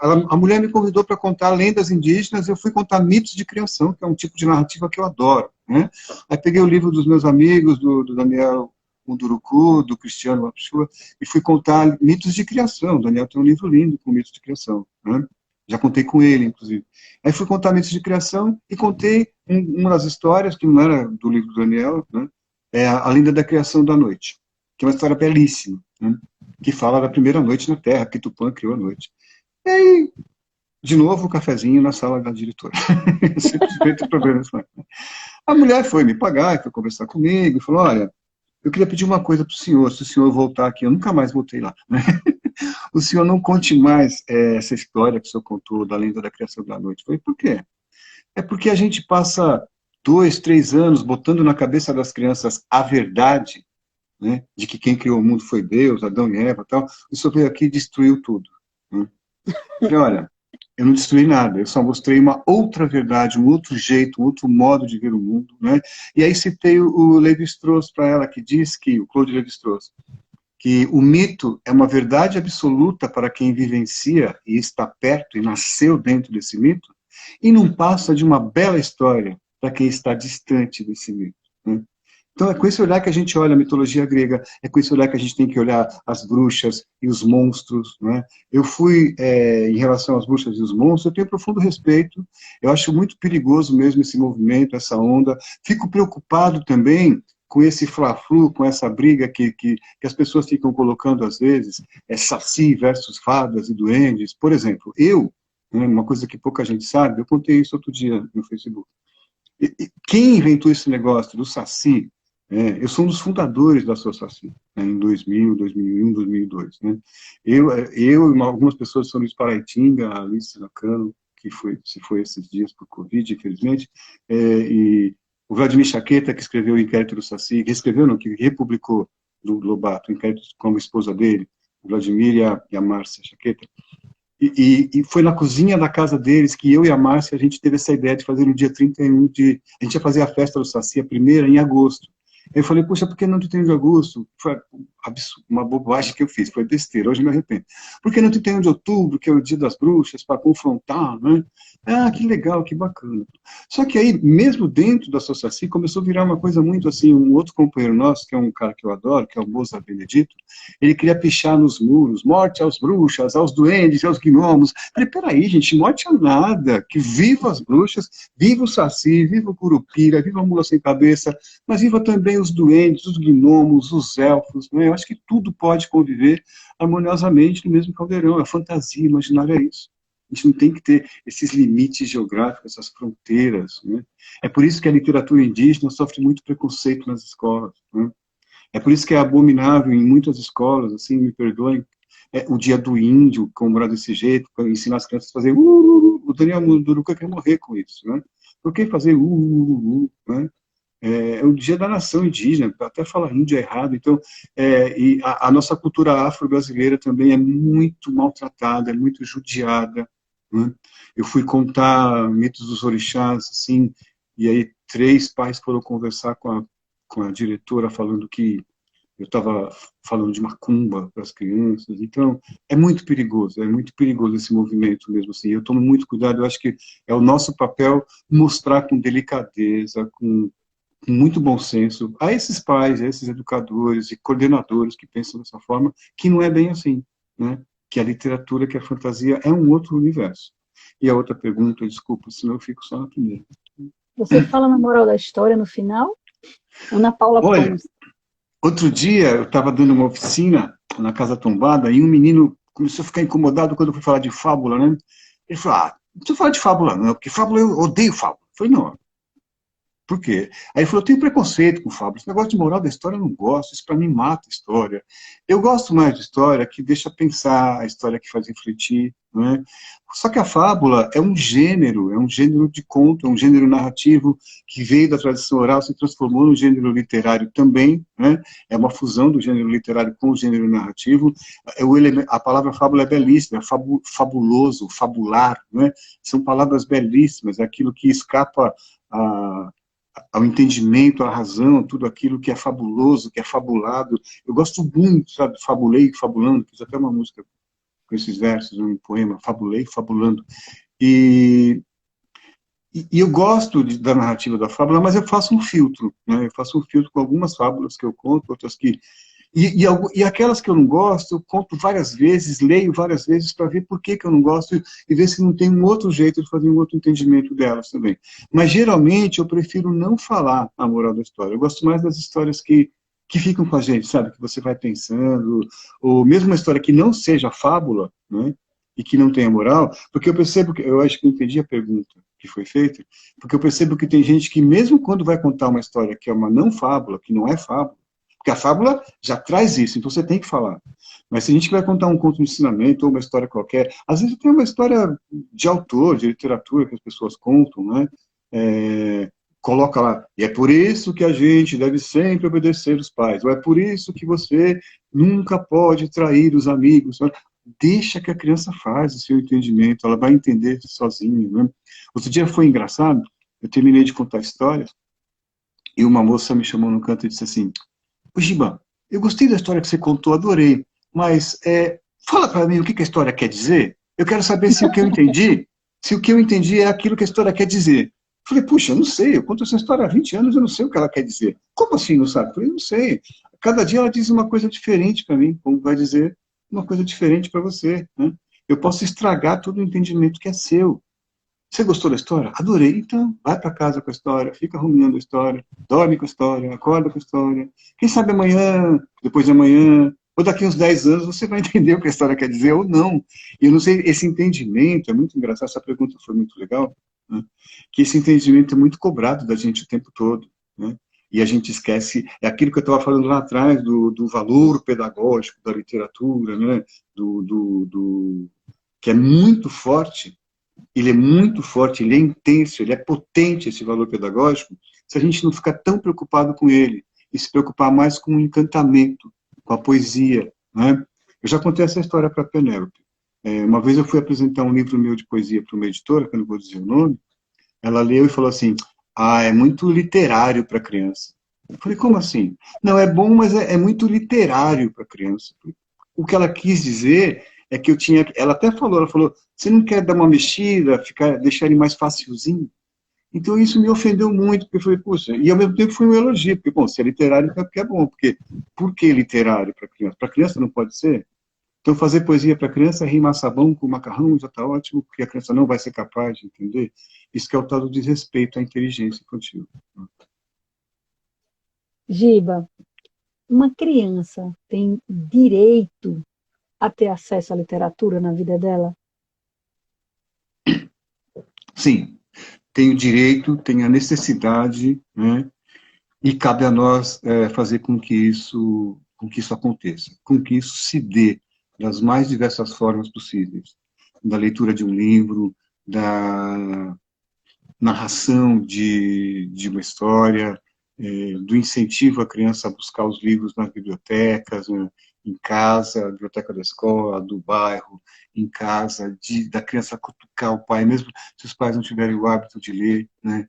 a mulher me convidou para contar lendas indígenas, eu fui contar mitos de criação, que é um tipo de narrativa que eu adoro, né? Aí peguei o livro dos meus amigos, do Daniel Munduruku, do Cristiano Lapchua, e fui contar mitos de criação. O Daniel tem um livro lindo com mitos de criação, né? Já contei com ele, inclusive. Aí fui contar mitos de criação e contei uma das histórias, que não era do livro do Daniel, né? É a Lenda da Criação da Noite, que é uma história belíssima, né? Que fala da primeira noite na Terra, que Tupã criou a noite. E aí, de novo, o cafezinho na sala da diretora. Simplesmente problemas. A mulher foi me pagar, foi conversar comigo, e falou: olha, eu queria pedir uma coisa para o senhor, se o senhor voltar aqui, eu nunca mais voltei lá, né? O senhor não conte mais essa história que o senhor contou da lenda da criação da noite. Eu falei: por quê? É porque a gente passa 2, 3 anos botando na cabeça das crianças a verdade, né, de que quem criou o mundo foi Deus, Adão e Eva, tal, o senhor veio aqui e destruiu tudo. Né? Eu falei, olha, eu não destruí nada, eu só mostrei uma outra verdade, um outro jeito, um outro modo de ver o mundo, né? E aí citei o Levi-Strauss para ela, que diz que, o Claude Levi-Strauss, que o mito é uma verdade absoluta para quem vivencia e está perto e nasceu dentro desse mito, e não passa de uma bela história para quem está distante desse mito. Né? Então é com esse olhar que a gente olha a mitologia grega, é com esse olhar que a gente tem que olhar as bruxas e os monstros. Né? Eu fui, em relação às bruxas e os monstros, eu tenho profundo respeito, eu acho muito perigoso mesmo esse movimento, essa onda, fico preocupado também com esse fla-flu, com essa briga que as pessoas ficam colocando às vezes, saci versus fadas e duendes. Por exemplo, né, uma coisa que pouca gente sabe, eu contei isso outro dia no Facebook. Quem inventou esse negócio do saci? Eu sou um dos fundadores da Sou Saci, né, em 2000, 2001, 2002. Né? Eu e algumas pessoas foram de Paraitinga, a Alice Nakano, que se foi esses dias por Covid, infelizmente, e o Vladimir Chaqueta, que escreveu o Inquérito do Saci, que escreveu, não, que republicou do Lobato, o Inquérito como esposa dele, o Vladimir e a Márcia Chaqueta. E foi na cozinha da casa deles que eu e a Márcia, a gente teve essa ideia de fazer no dia 31 a gente ia fazer a festa do Saci, a primeira, em agosto. Eu falei, poxa, por que não de 31 de agosto? Foi uma bobagem que eu fiz, foi besteira, hoje me arrependo. Por que não de 31 de outubro, que é o dia das bruxas, para confrontar, né? Ah, que legal, que bacana. Só que aí, mesmo dentro da Saci, começou a virar uma coisa muito assim, um outro companheiro nosso, que é um cara que eu adoro, que é o Mozart Benedito, ele queria pichar nos muros, morte aos bruxas, aos duendes, aos gnomos. Falei, peraí, gente, morte a nada, que viva as bruxas, viva o Saci, viva o Curupira, viva a mula sem cabeça, mas viva também os duendes, os gnomos, os elfos, né? Eu acho que tudo pode conviver harmoniosamente no mesmo caldeirão, a fantasia imaginária é isso. A gente não tem que ter esses limites geográficos, essas fronteiras, né? É por isso que a literatura indígena sofre muito preconceito nas escolas, né? É por isso que é abominável em muitas escolas, assim, me perdoem, o dia do índio, comemorar desse jeito, ensinar as crianças a fazer o Daniel Munduruca quer morrer com isso, né? Por que fazer né? É o dia da nação indígena, até falar índio é errado, então, e a nossa cultura afro-brasileira também é muito maltratada, é muito judiada, né? Eu fui contar mitos dos orixás, assim, e aí 3 pais foram conversar com a diretora falando que eu estava falando de macumba para as crianças, então é muito perigoso esse movimento mesmo assim, eu tomo muito cuidado, eu acho que é o nosso papel mostrar com delicadeza, com muito bom senso a esses pais, a esses educadores e coordenadores que pensam dessa forma, que não é bem assim, né? Que a literatura, que a fantasia é um outro universo. E a outra pergunta, desculpa, senão eu fico só na primeira. Você fala na moral da história no final? Ana Paula Olha, Pons. outro dia eu estava dando uma oficina na Casa Tombada e um menino começou a ficar incomodado quando eu fui falar de fábula, né? Ele falou, não precisa falar de fábula não, porque fábula eu odeio fábula. Eu falei, não, por quê? Aí ele falou, eu tenho preconceito com fábula, esse negócio de moral da história eu não gosto, isso para mim mata a história. Eu gosto mais de história que deixa pensar, a história que faz refletir, né? Só que a fábula é um gênero de conto, é um gênero narrativo que veio da tradição oral, se transformou num gênero literário também, né? É uma fusão do gênero literário com o gênero narrativo. A palavra fábula é belíssima, é fabuloso, fabular, né? São palavras belíssimas, é aquilo que escapa ao entendimento, à razão, tudo aquilo que é fabuloso, que é fabulado. Eu gosto muito, sabe, fabulei, fabulando, fiz até uma música com esses versos, um poema, fabulei, fabulando. E eu gosto da narrativa da fábula, mas eu faço um filtro, né? Eu faço um filtro com algumas fábulas que eu conto, outras que... E aquelas que eu não gosto, eu conto várias vezes, leio várias vezes para ver por que eu não gosto e ver se não tem um outro jeito de fazer um outro entendimento delas também. Mas, geralmente, eu prefiro não falar a moral da história. Eu gosto mais das histórias que ficam com a gente, sabe? Que você vai pensando, ou mesmo uma história que não seja fábula, né? E que não tenha moral, porque eu percebo que, eu acho que eu entendi a pergunta que foi feita, porque eu percebo que tem gente que, mesmo quando vai contar uma história que é uma não fábula, que não é fábula, porque a fábula já traz isso, então você tem que falar. Mas se a gente vai contar um conto de ensinamento ou uma história qualquer, às vezes tem uma história de autor, de literatura que as pessoas contam, né? coloca lá, e é por isso que a gente deve sempre obedecer os pais, ou é por isso que você nunca pode trair os amigos. Deixa que a criança faz o seu entendimento, ela vai entender sozinha, né? Outro dia foi engraçado, eu terminei de contar histórias, e uma moça me chamou no canto e disse assim, ô Giba, eu gostei da história que você contou, adorei, mas fala para mim o que a história quer dizer. Eu quero saber se o que eu entendi, se o que eu entendi é aquilo que a história quer dizer. Falei, puxa, eu não sei, eu conto essa história há 20 anos, eu não sei o que ela quer dizer. Como assim, não sabe? Falei, não sei. Cada dia ela diz uma coisa diferente para mim, como vai dizer uma coisa diferente para você, né? Eu posso estragar todo o entendimento que é seu. Você gostou da história? Adorei. Então, vai para casa com a história, fica ruminando a história, dorme com a história, acorda com a história. Quem sabe amanhã, depois de amanhã, ou daqui uns 10 anos, você vai entender o que a história quer dizer ou não. E eu não sei, esse entendimento é muito engraçado, essa pergunta foi muito legal, né? Que esse entendimento é muito cobrado da gente o tempo todo, né? E a gente esquece, é aquilo que eu estava falando lá atrás, do valor pedagógico da literatura, né? Que é muito forte, ele é muito forte, ele é intenso, ele é potente, esse valor pedagógico, se a gente não ficar tão preocupado com ele, e se preocupar mais com o encantamento, com a poesia, né? Eu já contei essa história para a Penélope. Uma vez eu fui apresentar um livro meu de poesia para uma editora, que eu não vou dizer o nome, ela leu e falou assim, é muito literário para criança. Eu falei, como assim? Não, é bom, mas é muito literário para criança. O que ela quis dizer é que eu tinha... Ela até falou, ela falou, você não quer dar uma mexida, deixar ele mais facilzinho? Então isso me ofendeu muito, porque eu falei, poxa, e ao mesmo tempo foi um elogio, porque, bom, se é literário é porque é bom, porque por que literário para criança? Para criança não pode ser? Então fazer poesia para criança é rimar sabão com macarrão, já está ótimo, porque a criança não vai ser capaz de entender. Isso que é o tal do desrespeito à inteligência infantil. Giba, uma criança tem direito a ter acesso à literatura na vida dela? Sim, tem o direito, tem a necessidade, né? E cabe a nós fazer com que isso aconteça, com que isso se dê das mais diversas formas possíveis. Da leitura de um livro, da narração de uma história, do incentivo à criança a buscar os livros nas bibliotecas, né, em casa, biblioteca da escola, do bairro, em casa, da criança cutucar o pai, mesmo se os pais não tiverem o hábito de ler, né?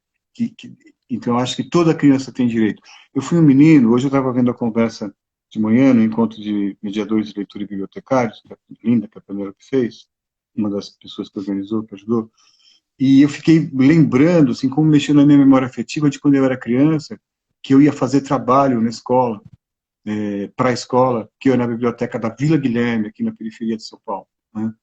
Então, acho que toda criança tem direito. Eu fui um menino, hoje eu estava vendo a conversa de manhã, no encontro de mediadores de leitura e bibliotecários, que é linda, que a Penélope fez, uma das pessoas que organizou, que ajudou, e eu fiquei lembrando, assim, como mexeu na minha memória afetiva de quando eu era criança, que eu ia fazer trabalho na escola, para a escola, que eu ia na biblioteca da Vila Guilherme, aqui na periferia de São Paulo, né?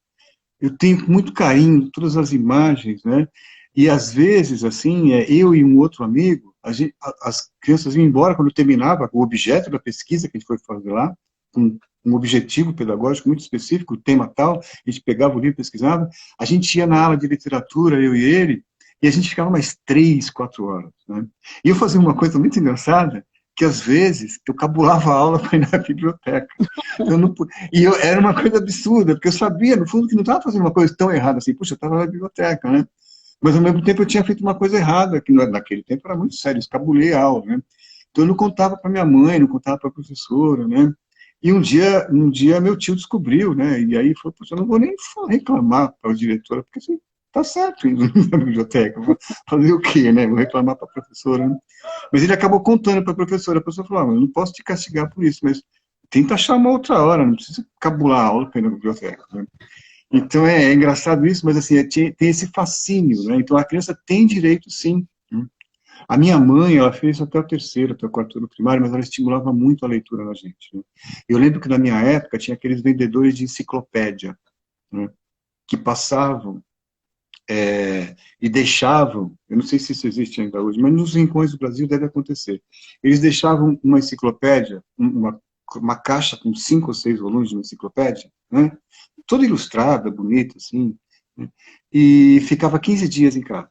Eu tenho muito carinho todas as imagens, né? E às vezes, assim, eu e um outro amigo, as crianças iam embora quando terminava o objeto da pesquisa que a gente foi fazer lá, com um objetivo pedagógico muito específico, o tema tal, a gente pegava o livro e pesquisava, a gente ia na aula de literatura, eu e ele, e a gente ficava mais 3, 4 horas, né? E eu fazia uma coisa muito engraçada, que às vezes eu cabulava a aula para ir na biblioteca. Era uma coisa absurda, porque eu sabia, no fundo, que não estava fazendo uma coisa tão errada assim. Puxa, eu estava na biblioteca, né? Mas, ao mesmo tempo, eu tinha feito uma coisa errada, que naquele tempo era muito sério, escabulei a aula, né? Então, eu não contava para minha mãe, não contava para a professora, né? E um dia meu tio descobriu, né? E aí falou, eu não vou nem reclamar para a diretora, porque assim, tá certo indo na biblioteca, vou fazer o quê, né? Vou reclamar para a professora, né? Mas ele acabou contando para a professora falou, eu não posso te castigar por isso, mas tenta achar uma outra hora, não precisa cabular a aula para ir na biblioteca, né? Então é engraçado isso, mas assim, tem esse fascínio, né? Então a criança tem direito, sim. Né? A minha mãe, ela fez até o terceiro, até o quarto ano primário, mas ela estimulava muito a leitura na gente. Né? Eu lembro que na minha época tinha aqueles vendedores de enciclopédia, né? Que passavam e deixavam, eu não sei se isso existe ainda hoje, mas nos rincões do Brasil deve acontecer. Eles deixavam uma enciclopédia, uma caixa com 5 ou 6 volumes de uma enciclopédia, né? Toda ilustrada, bonita, assim, né? E ficava 15 dias em casa.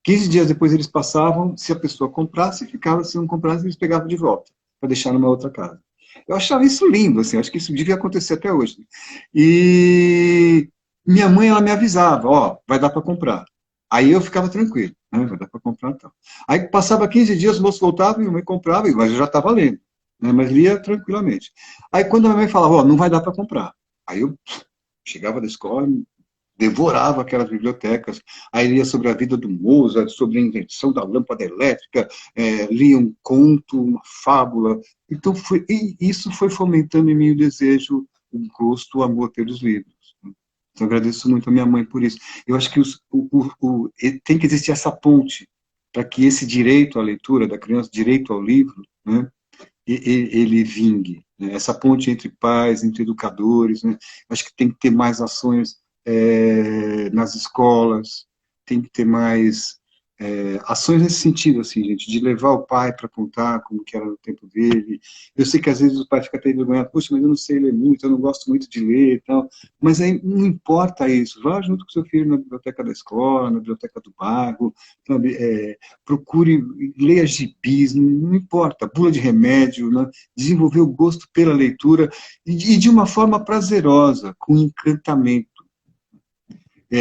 15 dias depois eles passavam, se a pessoa comprasse, ficava, se não comprasse, eles pegavam de volta, para deixar numa outra casa. Eu achava isso lindo, assim, acho que isso devia acontecer até hoje. E minha mãe, ela me avisava, vai dar para comprar. Aí eu ficava tranquilo. né? Vai dar para comprar tal. Aí passava 15 dias, o moço voltava e a mãe comprava, mas eu já estava lendo, né? Mas lia tranquilamente. Aí quando a minha mãe falava, ó, não vai dar para comprar. Aí eu chegava da escola, devorava aquelas bibliotecas, aí lia sobre a vida do Mozart, sobre a invenção da lâmpada elétrica, lia um conto, uma fábula. Então, isso foi fomentando em mim o desejo, o gosto, o amor pelos livros. Então, agradeço muito a minha mãe por isso. Eu acho que tem que existir essa ponte para que esse direito à leitura da criança, direito ao livro, né, ele vingue. Né? Essa ponte entre pais, entre educadores, né? Acho que tem que ter mais ações nas escolas, tem que ter mais ações nesse sentido, assim, gente, de levar o pai para contar como que era no tempo dele. Eu sei que às vezes o pai fica até envergonhado, poxa, mas eu não sei ler muito, eu não gosto muito de ler e tal, mas aí não importa isso, vá junto com seu filho na biblioteca da escola, na biblioteca do bairro, sabe? Procure, leia gibis, não importa, bula de remédio, né? Desenvolver o gosto pela leitura e de uma forma prazerosa, com encantamento.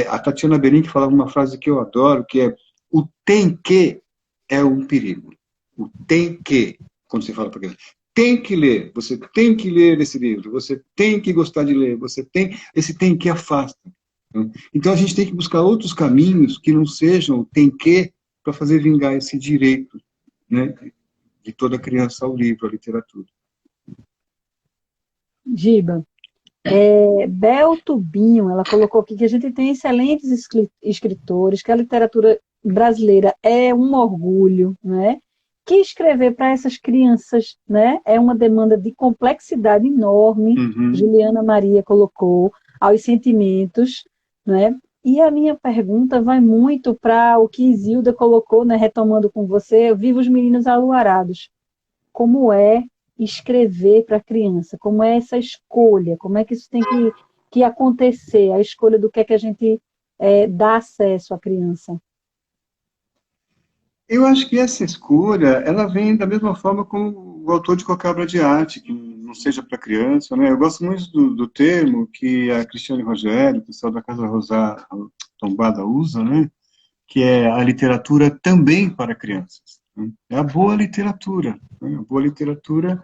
A Tatiana Belin falava uma frase que eu adoro, que é o tem que é um perigo. O tem que, quando você fala para criança, tem que ler, você tem que ler esse livro, você tem que gostar de ler, esse tem que afasta. Então a gente tem que buscar outros caminhos que não sejam o tem que para fazer vingar esse direito, né, de toda criança ao livro, à literatura. Giba, Bel Tubinho, ela colocou aqui que a gente tem excelentes escritores, que a literatura brasileira é um orgulho, né? Que escrever para essas crianças, né, é uma demanda de complexidade enorme. Uhum. Juliana Maria colocou aos sentimentos, né? E a minha pergunta vai muito para o que Isilda colocou, né, retomando com você, Viva os Meninos Aluarados. Como é escrever para a criança? Como é essa escolha? Como é que isso tem que acontecer? A escolha do que é que a gente dá acesso à criança? Eu acho que essa escolha, ela vem da mesma forma como o autor de qualquer obra de arte, que não seja para criança, né? Eu gosto muito do termo que a Cristiane Rogério, o pessoal da Casa Rosada Tombada usa, né? Que é a literatura também para crianças. Né? É a boa literatura, né? A boa literatura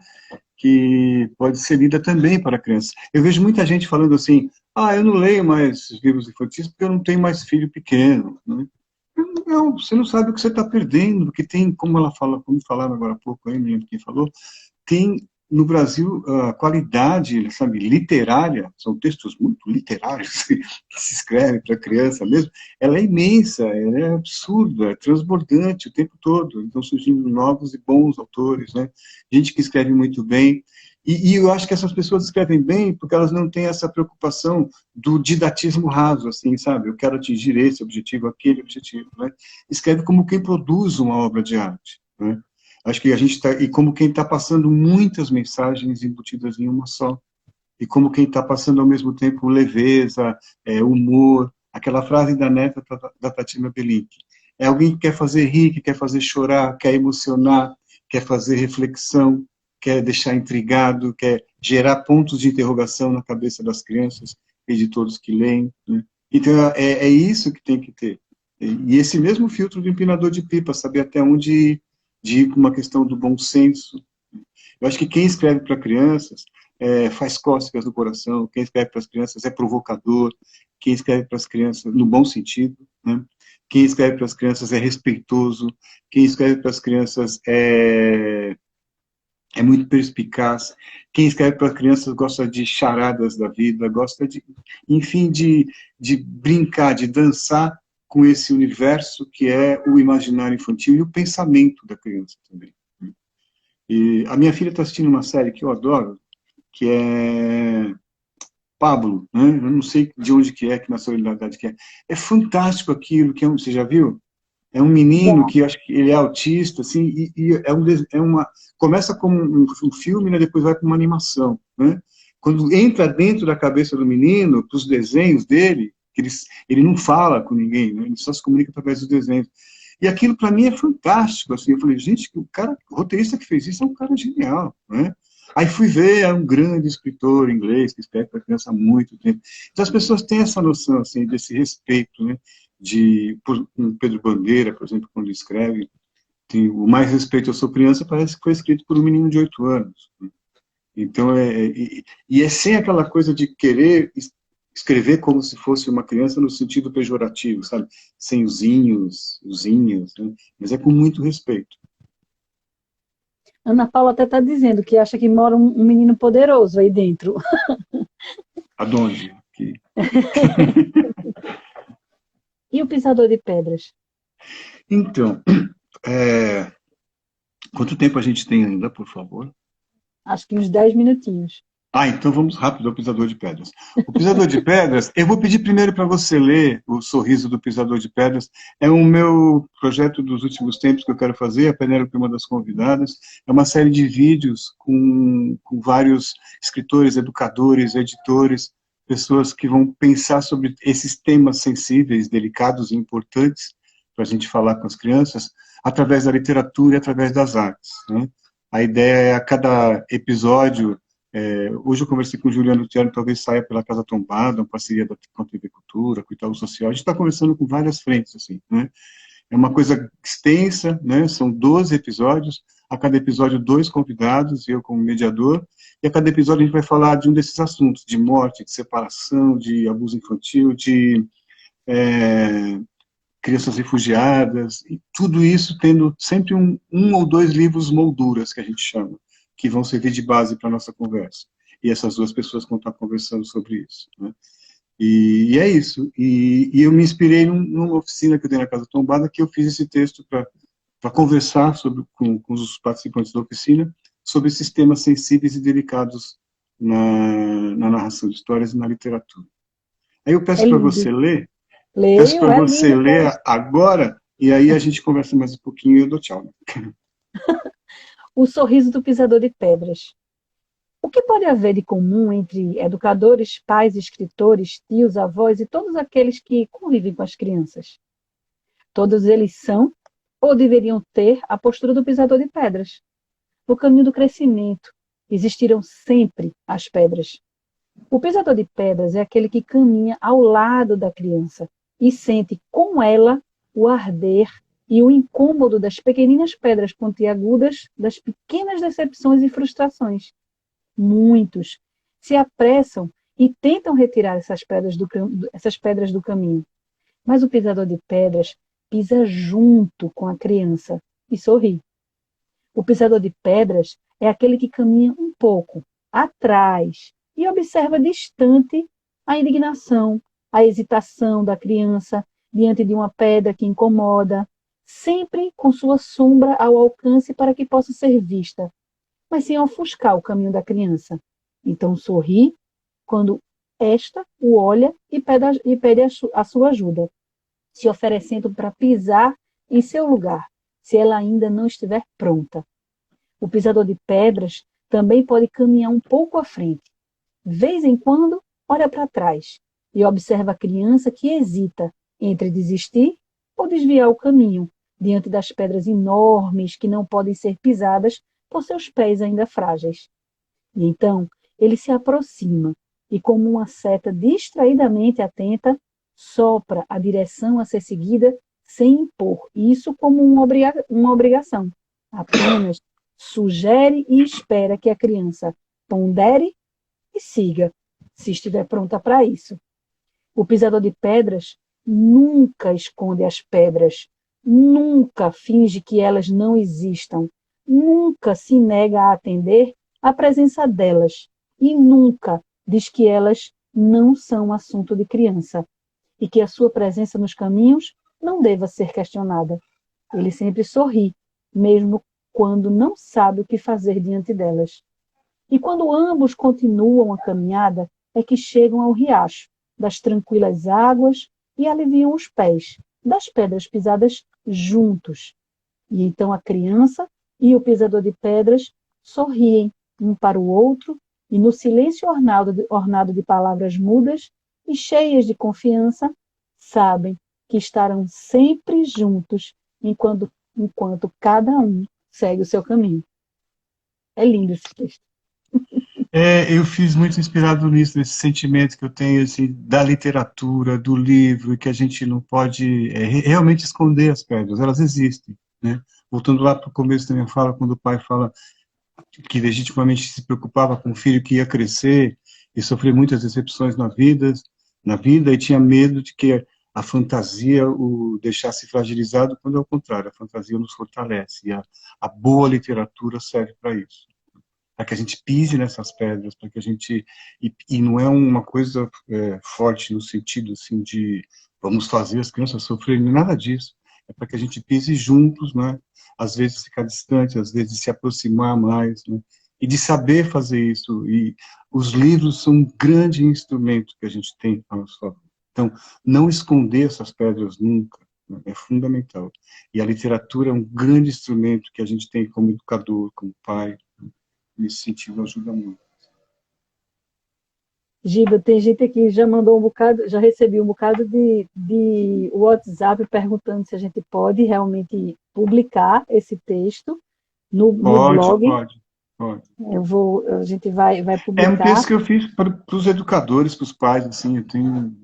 que pode ser lida também para crianças. Eu vejo muita gente falando assim, eu não leio mais livros infantis porque eu não tenho mais filho pequeno, né? Não, você não sabe o que você está perdendo, porque tem, como falaram agora há pouco, aí, menino, quem falou, tem no Brasil a qualidade, sabe, literária, são textos muito literários que se escrevem para criança mesmo, ela é imensa, ela é absurda, é transbordante o tempo todo, então surgindo novos e bons autores, né, gente que escreve muito bem, e eu acho que essas pessoas escrevem bem porque elas não têm essa preocupação do didatismo raso, assim, sabe? Eu quero atingir esse objetivo, aquele objetivo, né? Escreve como quem produz uma obra de arte, né? Acho que a gente está, e como quem está passando muitas mensagens embutidas em uma só, e como quem está passando ao mesmo tempo leveza, humor, aquela frase da neta da Tatiana Belink. É alguém que quer fazer rir, que quer fazer chorar, quer emocionar, quer fazer reflexão, quer deixar intrigado, quer gerar pontos de interrogação na cabeça das crianças e de todos que leem. Né? Então, é isso que tem que ter. E esse mesmo filtro do empinador de pipa, saber até onde ir com uma questão do bom senso. Eu acho que quem escreve para crianças faz cócegas no coração, quem escreve para as crianças é provocador, quem escreve para as crianças, no bom sentido, né? Quem escreve para as crianças é respeitoso, quem escreve para as crianças é muito perspicaz. Quem escreve para crianças gosta de charadas da vida, gosta de, enfim, de brincar, de dançar com esse universo que é o imaginário infantil e o pensamento da criança também. E a minha filha está assistindo uma série que eu adoro, que é Pablo, né? Eu não sei de onde que nacionalidade que é. É fantástico aquilo, você já viu? É um menino que acho que ele é autista, assim, e começa como um filme, né, depois vai para uma animação, né? Quando entra dentro da cabeça do menino, para os desenhos dele, que ele não fala com ninguém, né? Ele só se comunica através dos desenhos. E aquilo para mim é fantástico, assim. Eu falei, gente, o roteirista que fez isso é um cara genial, né? Aí fui ver, é um grande escritor inglês que escreve para criança há muito tempo. Então as pessoas têm essa noção, assim, desse respeito, né? por Pedro Bandeira, por exemplo, quando escreve, o Mais Respeito Eu Sou Criança, parece que foi escrito por um menino de 8 anos. Então, é sem aquela coisa de querer escrever como se fosse uma criança no sentido pejorativo, sabe? Sem usinhos, né? Mas é com muito respeito. Ana Paula até está dizendo que acha que mora um menino poderoso aí dentro. Aonde? Aqui. E o Pisador de Pedras? Então, quanto tempo a gente tem ainda, por favor? Acho que uns 10 minutinhos. Então vamos rápido ao Pisador de Pedras. O Pisador de Pedras, eu vou pedir primeiro para você ler O Sorriso do Pisador de Pedras. É o meu projeto dos últimos tempos que eu quero fazer, a Penélope é uma das convidadas. É uma série de vídeos com vários escritores, educadores, editores, pessoas que vão pensar sobre esses temas sensíveis, delicados e importantes para a gente falar com as crianças, através da literatura e através das artes, né? A ideia é, a cada episódio, hoje eu conversei com o Juliano Tiano, talvez saia pela Casa Tombada, uma parceria com a TV Cultura, com o Itaú Social. A gente está conversando com várias frentes, assim, né? É uma coisa extensa, né? São 12 episódios, a cada episódio 2 convidados, eu como mediador, e a cada episódio a gente vai falar de um desses assuntos, de morte, de separação, de abuso infantil, de crianças refugiadas, e tudo isso tendo sempre um ou dois livros molduras, que a gente chama, que vão servir de base para a nossa conversa. E essas duas pessoas vão estar conversando sobre isso, né? E é isso. E eu me inspirei numa oficina que eu dei na Casa Tombada, que eu fiz esse texto para conversar com os participantes da oficina sobre esses temas sensíveis e delicados na narração de histórias e na literatura. Aí eu É peço para lindo. você ler, peço Leio, para é você lindo. ler agora, e aí a gente conversa mais um pouquinho e eu dou tchau. O Sorriso do Pisador de Pedras. O que pode haver de comum entre educadores, pais, escritores, tios, avós e todos aqueles que convivem com as crianças? Todos eles são, ou deveriam ter, a postura do pisador de pedras. No caminho do crescimento, existiram sempre as pedras. O pisador de pedras é aquele que caminha ao lado da criança e sente com ela o arder e o incômodo das pequeninas pedras pontiagudas, das pequenas decepções e frustrações. Muitos se apressam e tentam retirar essas pedras do caminho. Mas o pisador de pedras pisa junto com a criança e sorri. O pisador de pedras é aquele que caminha um pouco atrás e observa distante a indignação, a hesitação da criança diante de uma pedra que incomoda, sempre com sua sombra ao alcance para que possa ser vista, mas sem ofuscar o caminho da criança. Então sorri quando esta o olha e pede a sua ajuda, se oferecendo para pisar em seu lugar, se ela ainda não estiver pronta. O pisador de pedras também pode caminhar um pouco à frente. Vez em quando, olha para trás e observa a criança que hesita entre desistir ou desviar o caminho diante das pedras enormes que não podem ser pisadas por seus pés ainda frágeis. E então, ele se aproxima e, como uma seta distraidamente atenta, sopra a direção a ser seguida sem impor isso como uma obrigação. Apenas sugere e espera que a criança pondere e siga, se estiver pronta para isso. O pisador de pedras nunca esconde as pedras, nunca finge que elas não existam, nunca se nega a atender à presença delas e nunca diz que elas não são assunto de criança e que a sua presença nos caminhos não deva ser questionada. Ele sempre sorri, mesmo quando não sabe o que fazer diante delas. E quando ambos continuam a caminhada, é que chegam ao riacho das tranquilas águas e aliviam os pés das pedras pisadas juntos. E então a criança e o pisador de pedras sorriem um para o outro e no silêncio ornado de palavras mudas e cheias de confiança, sabem que estarão sempre juntos enquanto cada um segue o seu caminho. É lindo esse texto. Eu fiz muito inspirado nisso, nesse sentimento que eu tenho assim, da literatura, do livro, e que a gente não pode realmente esconder as pedras, elas existem, né? Voltando lá para o começo da minha fala, quando o pai fala que legitimamente se preocupava com o filho que ia crescer e sofrer muitas decepções na vida e tinha medo de que a fantasia o deixasse fragilizado, quando é o contrário, a fantasia nos fortalece e a boa literatura serve para isso, para que a gente pise nessas pedras, para que a gente e não é uma coisa forte no sentido assim de vamos fazer as crianças sofrerem, nada disso. É para que a gente pise juntos, né? Às vezes ficar distante, às vezes se aproximar mais, né? E de saber fazer isso. E os livros são um grande instrumento que a gente tem a nosso favor. Então, não esconder essas pedras nunca, né? É fundamental. E a literatura é um grande instrumento que a gente tem como educador, como pai, nesse sentido ajuda muito. Giba, tem gente aqui que já mandou um bocado, já recebi um bocado de WhatsApp perguntando se a gente pode realmente publicar esse texto no Pode, blog. pode, pode. A gente vai É um publicar. texto que eu fiz para os educadores, para os pais, assim, eu tenho,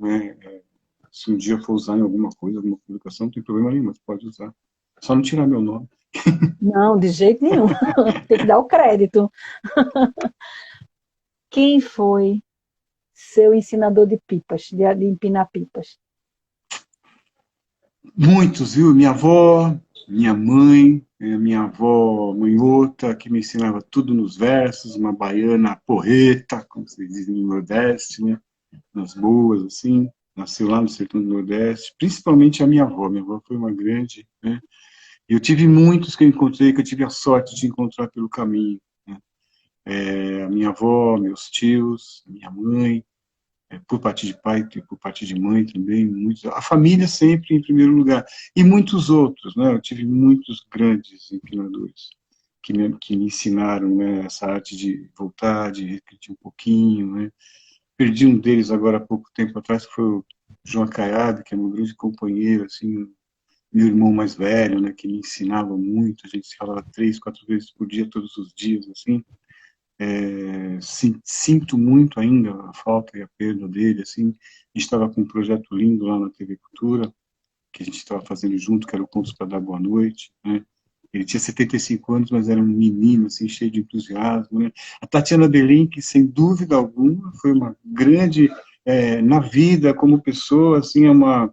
se um dia for usar em alguma coisa, alguma publicação, não tem problema nenhum, mas pode usar. Só não tirar meu nome. Não, de jeito nenhum. Tem que dar o crédito. Quem foi seu ensinador de pipas, de empinar pipas? Muitos, viu? Minha avó, minha avó manhota, que me ensinava tudo nos versos, uma baiana porreta, como se diz no Nordeste, né? Nas boas, assim. Nasceu lá no sertão do Nordeste, principalmente a minha avó. Minha avó foi uma grande, né? E eu tive muitos que eu encontrei, que eu tive a sorte de encontrar pelo caminho, né? A minha avó, meus tios, minha mãe, por parte de pai e por parte de mãe também, muitos, a família sempre em primeiro lugar, e muitos outros, né? Eu tive muitos grandes empinadores que me ensinaram, né, essa arte de voltar, de repetir um pouquinho, né? Perdi um deles agora há pouco tempo atrás, que foi o João Caiado, que é meu grande companheiro, assim, meu irmão mais velho, né, que me ensinava muito, a gente se falava 3, 4 vezes por dia, todos os dias, assim. Sinto muito ainda a falta e a perda dele, assim. A gente estava com um projeto lindo lá na TV Cultura, que a gente estava fazendo junto, que era o Contos para Dar Boa Noite, né? Ele tinha 75 anos, mas era um menino, assim, cheio de entusiasmo, né? A Tatiana Belin, que sem dúvida alguma foi uma grande, na vida, como pessoa, assim, é uma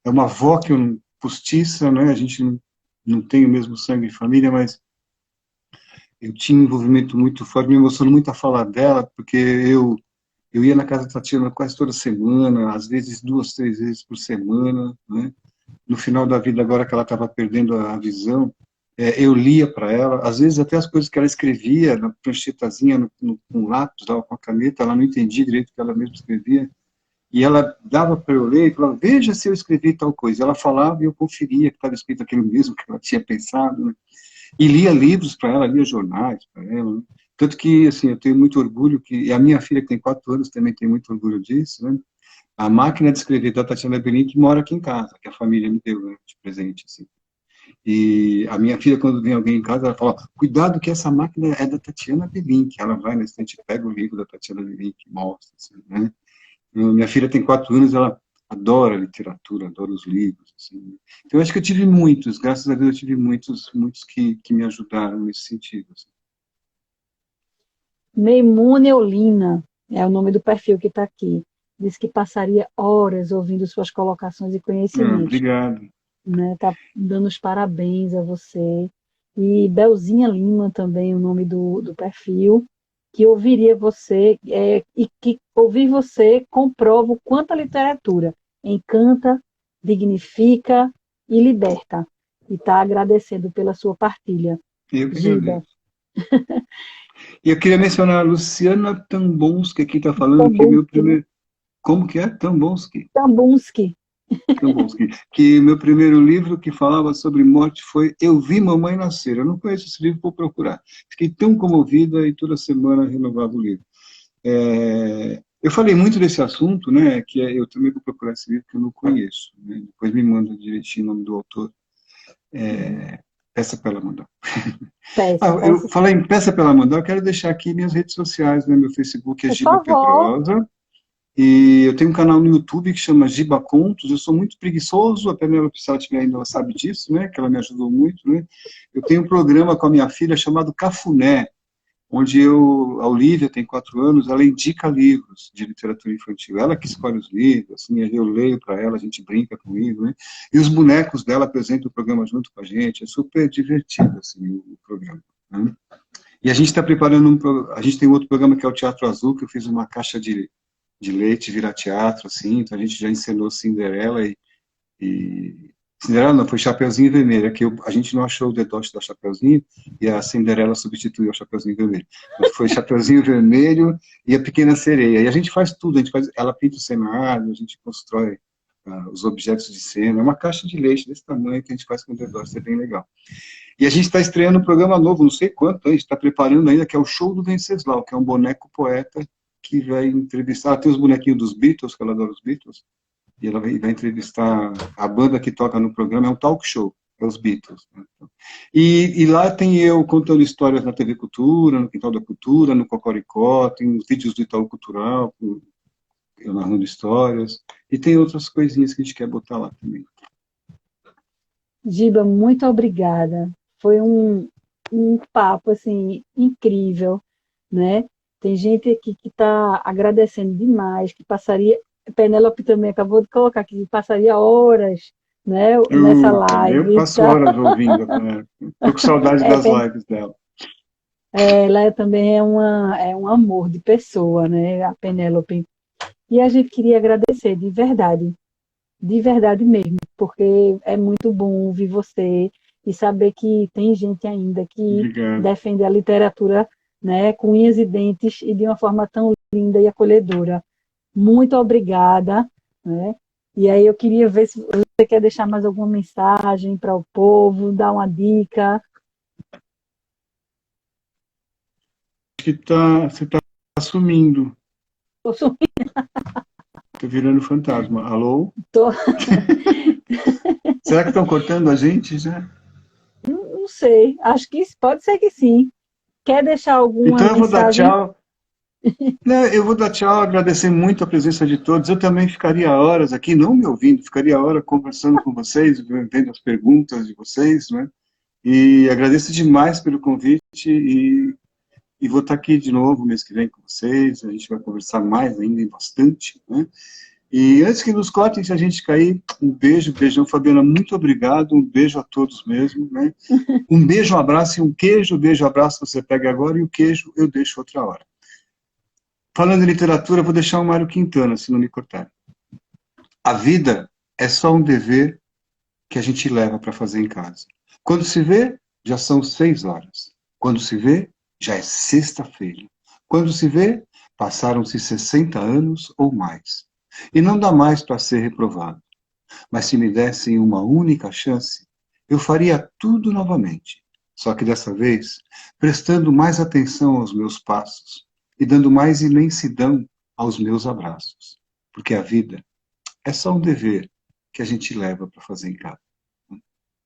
avó que eu, postiça, né? A gente não tem o mesmo sangue de família, mas eu tinha um envolvimento muito forte, me emocionou muito a falar dela, porque eu ia na casa da Tatiana quase toda semana, às vezes 2, 3 vezes por semana, né? No final da vida, agora que ela estava perdendo a visão, eu lia para ela, às vezes até as coisas que ela escrevia na pranchetazinha, com lápis, com a caneta, ela não entendia direito o que ela mesma escrevia, e ela dava para eu ler e falava, veja se eu escrevi tal coisa. Ela falava e eu conferia que estava escrito aquilo mesmo que ela tinha pensado, né? E lia livros para ela, lia jornais para ela, né? Tanto que, assim, eu tenho muito orgulho, e a minha filha, que tem 4 anos, também tem muito orgulho disso, né? A máquina de escrever da Tatiana Belin, que mora aqui em casa, que a família me deu, né, de presente, assim. E a minha filha, quando vem alguém em casa, ela fala, cuidado que essa máquina é da Tatiana Belin, que ela vai na estante, pega o livro da Tatiana Belin, que mostra, assim, né? Minha filha tem 4 anos, ela adora literatura, adora os livros, assim. Então, eu acho que eu tive muitos, graças a Deus, eu tive muitos, muitos que me ajudaram nesse sentido, assim. Meimune Eulina é o nome do perfil que está aqui. Diz que passaria horas ouvindo suas colocações e conhecimentos. Obrigado. Né? Tá dando os parabéns a você. E Belzinha Lima também, o nome do perfil, que ouviria você, e que ouvir você comprova o quanto a literatura encanta, dignifica e liberta. E está agradecendo pela sua partilha, Eu que Giba. agradeço. E eu queria mencionar a Luciana Tambonski, que está falando que meu Tambunski, né? primeiro... Como que é? Tambonski. Tambunski. Tambonski. Que meu primeiro livro que falava sobre morte foi Eu Vi Mamãe Nascer. Eu não conheço esse livro, vou procurar. Fiquei tão comovida e toda semana renovava o livro. Eu falei muito desse assunto, né? Eu também vou procurar esse livro que eu não conheço. Né? Depois me manda direitinho o nome do autor. Peça para ela mandar. Peço, Eu peço falei sim. em Peça pela Amanda, eu quero deixar aqui minhas redes sociais, né? Meu Facebook é Por Giba favor. Pedrosa, e eu tenho um canal no YouTube que chama Giba Contos. Eu sou muito preguiçoso, a Penélope, se ela estiver ainda, ela sabe disso, né? Que ela me ajudou muito, né? Eu tenho um programa com a minha filha chamado Cafuné, onde a Olivia tem 4 anos, ela indica livros de literatura infantil. Ela que escolhe os livros, assim, eu leio para ela, a gente brinca com isso, né? E os bonecos dela apresentam o programa junto com a gente. É super divertido, assim, o programa, né? E a gente está preparando a gente tem outro programa que é o Teatro Azul, que eu fiz uma caixa de leite virar teatro, assim, então a gente já encenou Cinderela e Cinderela não, foi Chapeuzinho Vermelho, é que a gente não achou o dedoche da Chapeuzinho e a Cinderela substituiu o Chapeuzinho Vermelho. Mas foi Chapeuzinho Vermelho e a Pequena Sereia. E a gente faz tudo, ela pinta o cenário, a gente constrói os objetos de cena, é uma caixa de leite desse tamanho que a gente faz com o dedoche, é bem legal. E a gente está estreando um programa novo, não sei quanto, a gente está preparando ainda, que é o Show do Venceslau, que é um boneco poeta que vai entrevistar, tem os bonequinhos dos Beatles, que ela adora os Beatles, e ela vai entrevistar a banda que toca no programa, é um talk show, é os Beatles. Né? E lá tem eu contando histórias na TV Cultura, no Quintal da Cultura, no Cocoricó, tem os vídeos do Itaú Cultural, eu narrando histórias, e tem outras coisinhas que a gente quer botar lá também. Giba, muito obrigada. Foi um papo assim incrível, né? Tem gente aqui que está agradecendo demais, que passaria. Penélope também acabou de colocar que passaria horas, né, nessa Eu live. passo Então, horas ouvindo, né? Tô com saudade é, das lives dela. ela também é um amor de pessoa, né? A Penélope. E a gente queria agradecer de verdade mesmo, porque é muito bom ouvir você e saber que tem gente ainda que Obrigado. defende a literatura, né, com unhas e dentes e de uma forma tão linda e acolhedora. Muito obrigada, né? E aí eu queria ver se você quer deixar mais alguma mensagem para o povo, dar uma dica. Acho que você tá sumindo. Tô virando fantasma. Alô? Tô, Será que estão cortando a gente já? não sei, acho que pode ser que sim. Quer deixar alguma Então eu vou dar mensagem? tchau. Não, eu vou dar tchau, agradecer muito a presença de todos. Eu também ficaria horas aqui, não me ouvindo, ficaria horas conversando com vocês, vendo as perguntas de vocês, né? E agradeço demais pelo convite e vou estar aqui de novo mês que vem com vocês. A gente vai conversar mais ainda e bastante, né? E antes que nos cortem, se a gente cair, um beijo, beijão, Fabiana, muito obrigado, um beijo a todos mesmo, né? Um beijo, um abraço e um queijo, beijo, abraço, você pega agora, e o queijo eu deixo outra hora. Falando em literatura, eu vou deixar o Mário Quintana, se não me cortar. A vida é só um dever que a gente leva para fazer em casa. Quando se vê, já são 6 horas. Quando se vê, já é sexta-feira. Quando se vê, passaram-se 60 anos ou mais. E não dá mais para ser reprovado. Mas se me dessem uma única chance, eu faria tudo novamente. Só que dessa vez, prestando mais atenção aos meus passos e dando mais imensidão aos meus abraços. Porque a vida é só um dever que a gente leva para fazer em casa.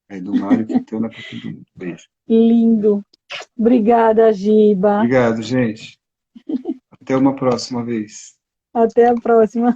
É do Mário Quintana para todo mundo. Beijo. Lindo. Obrigada, Giba. Obrigado, gente. Até uma próxima vez. Até a próxima.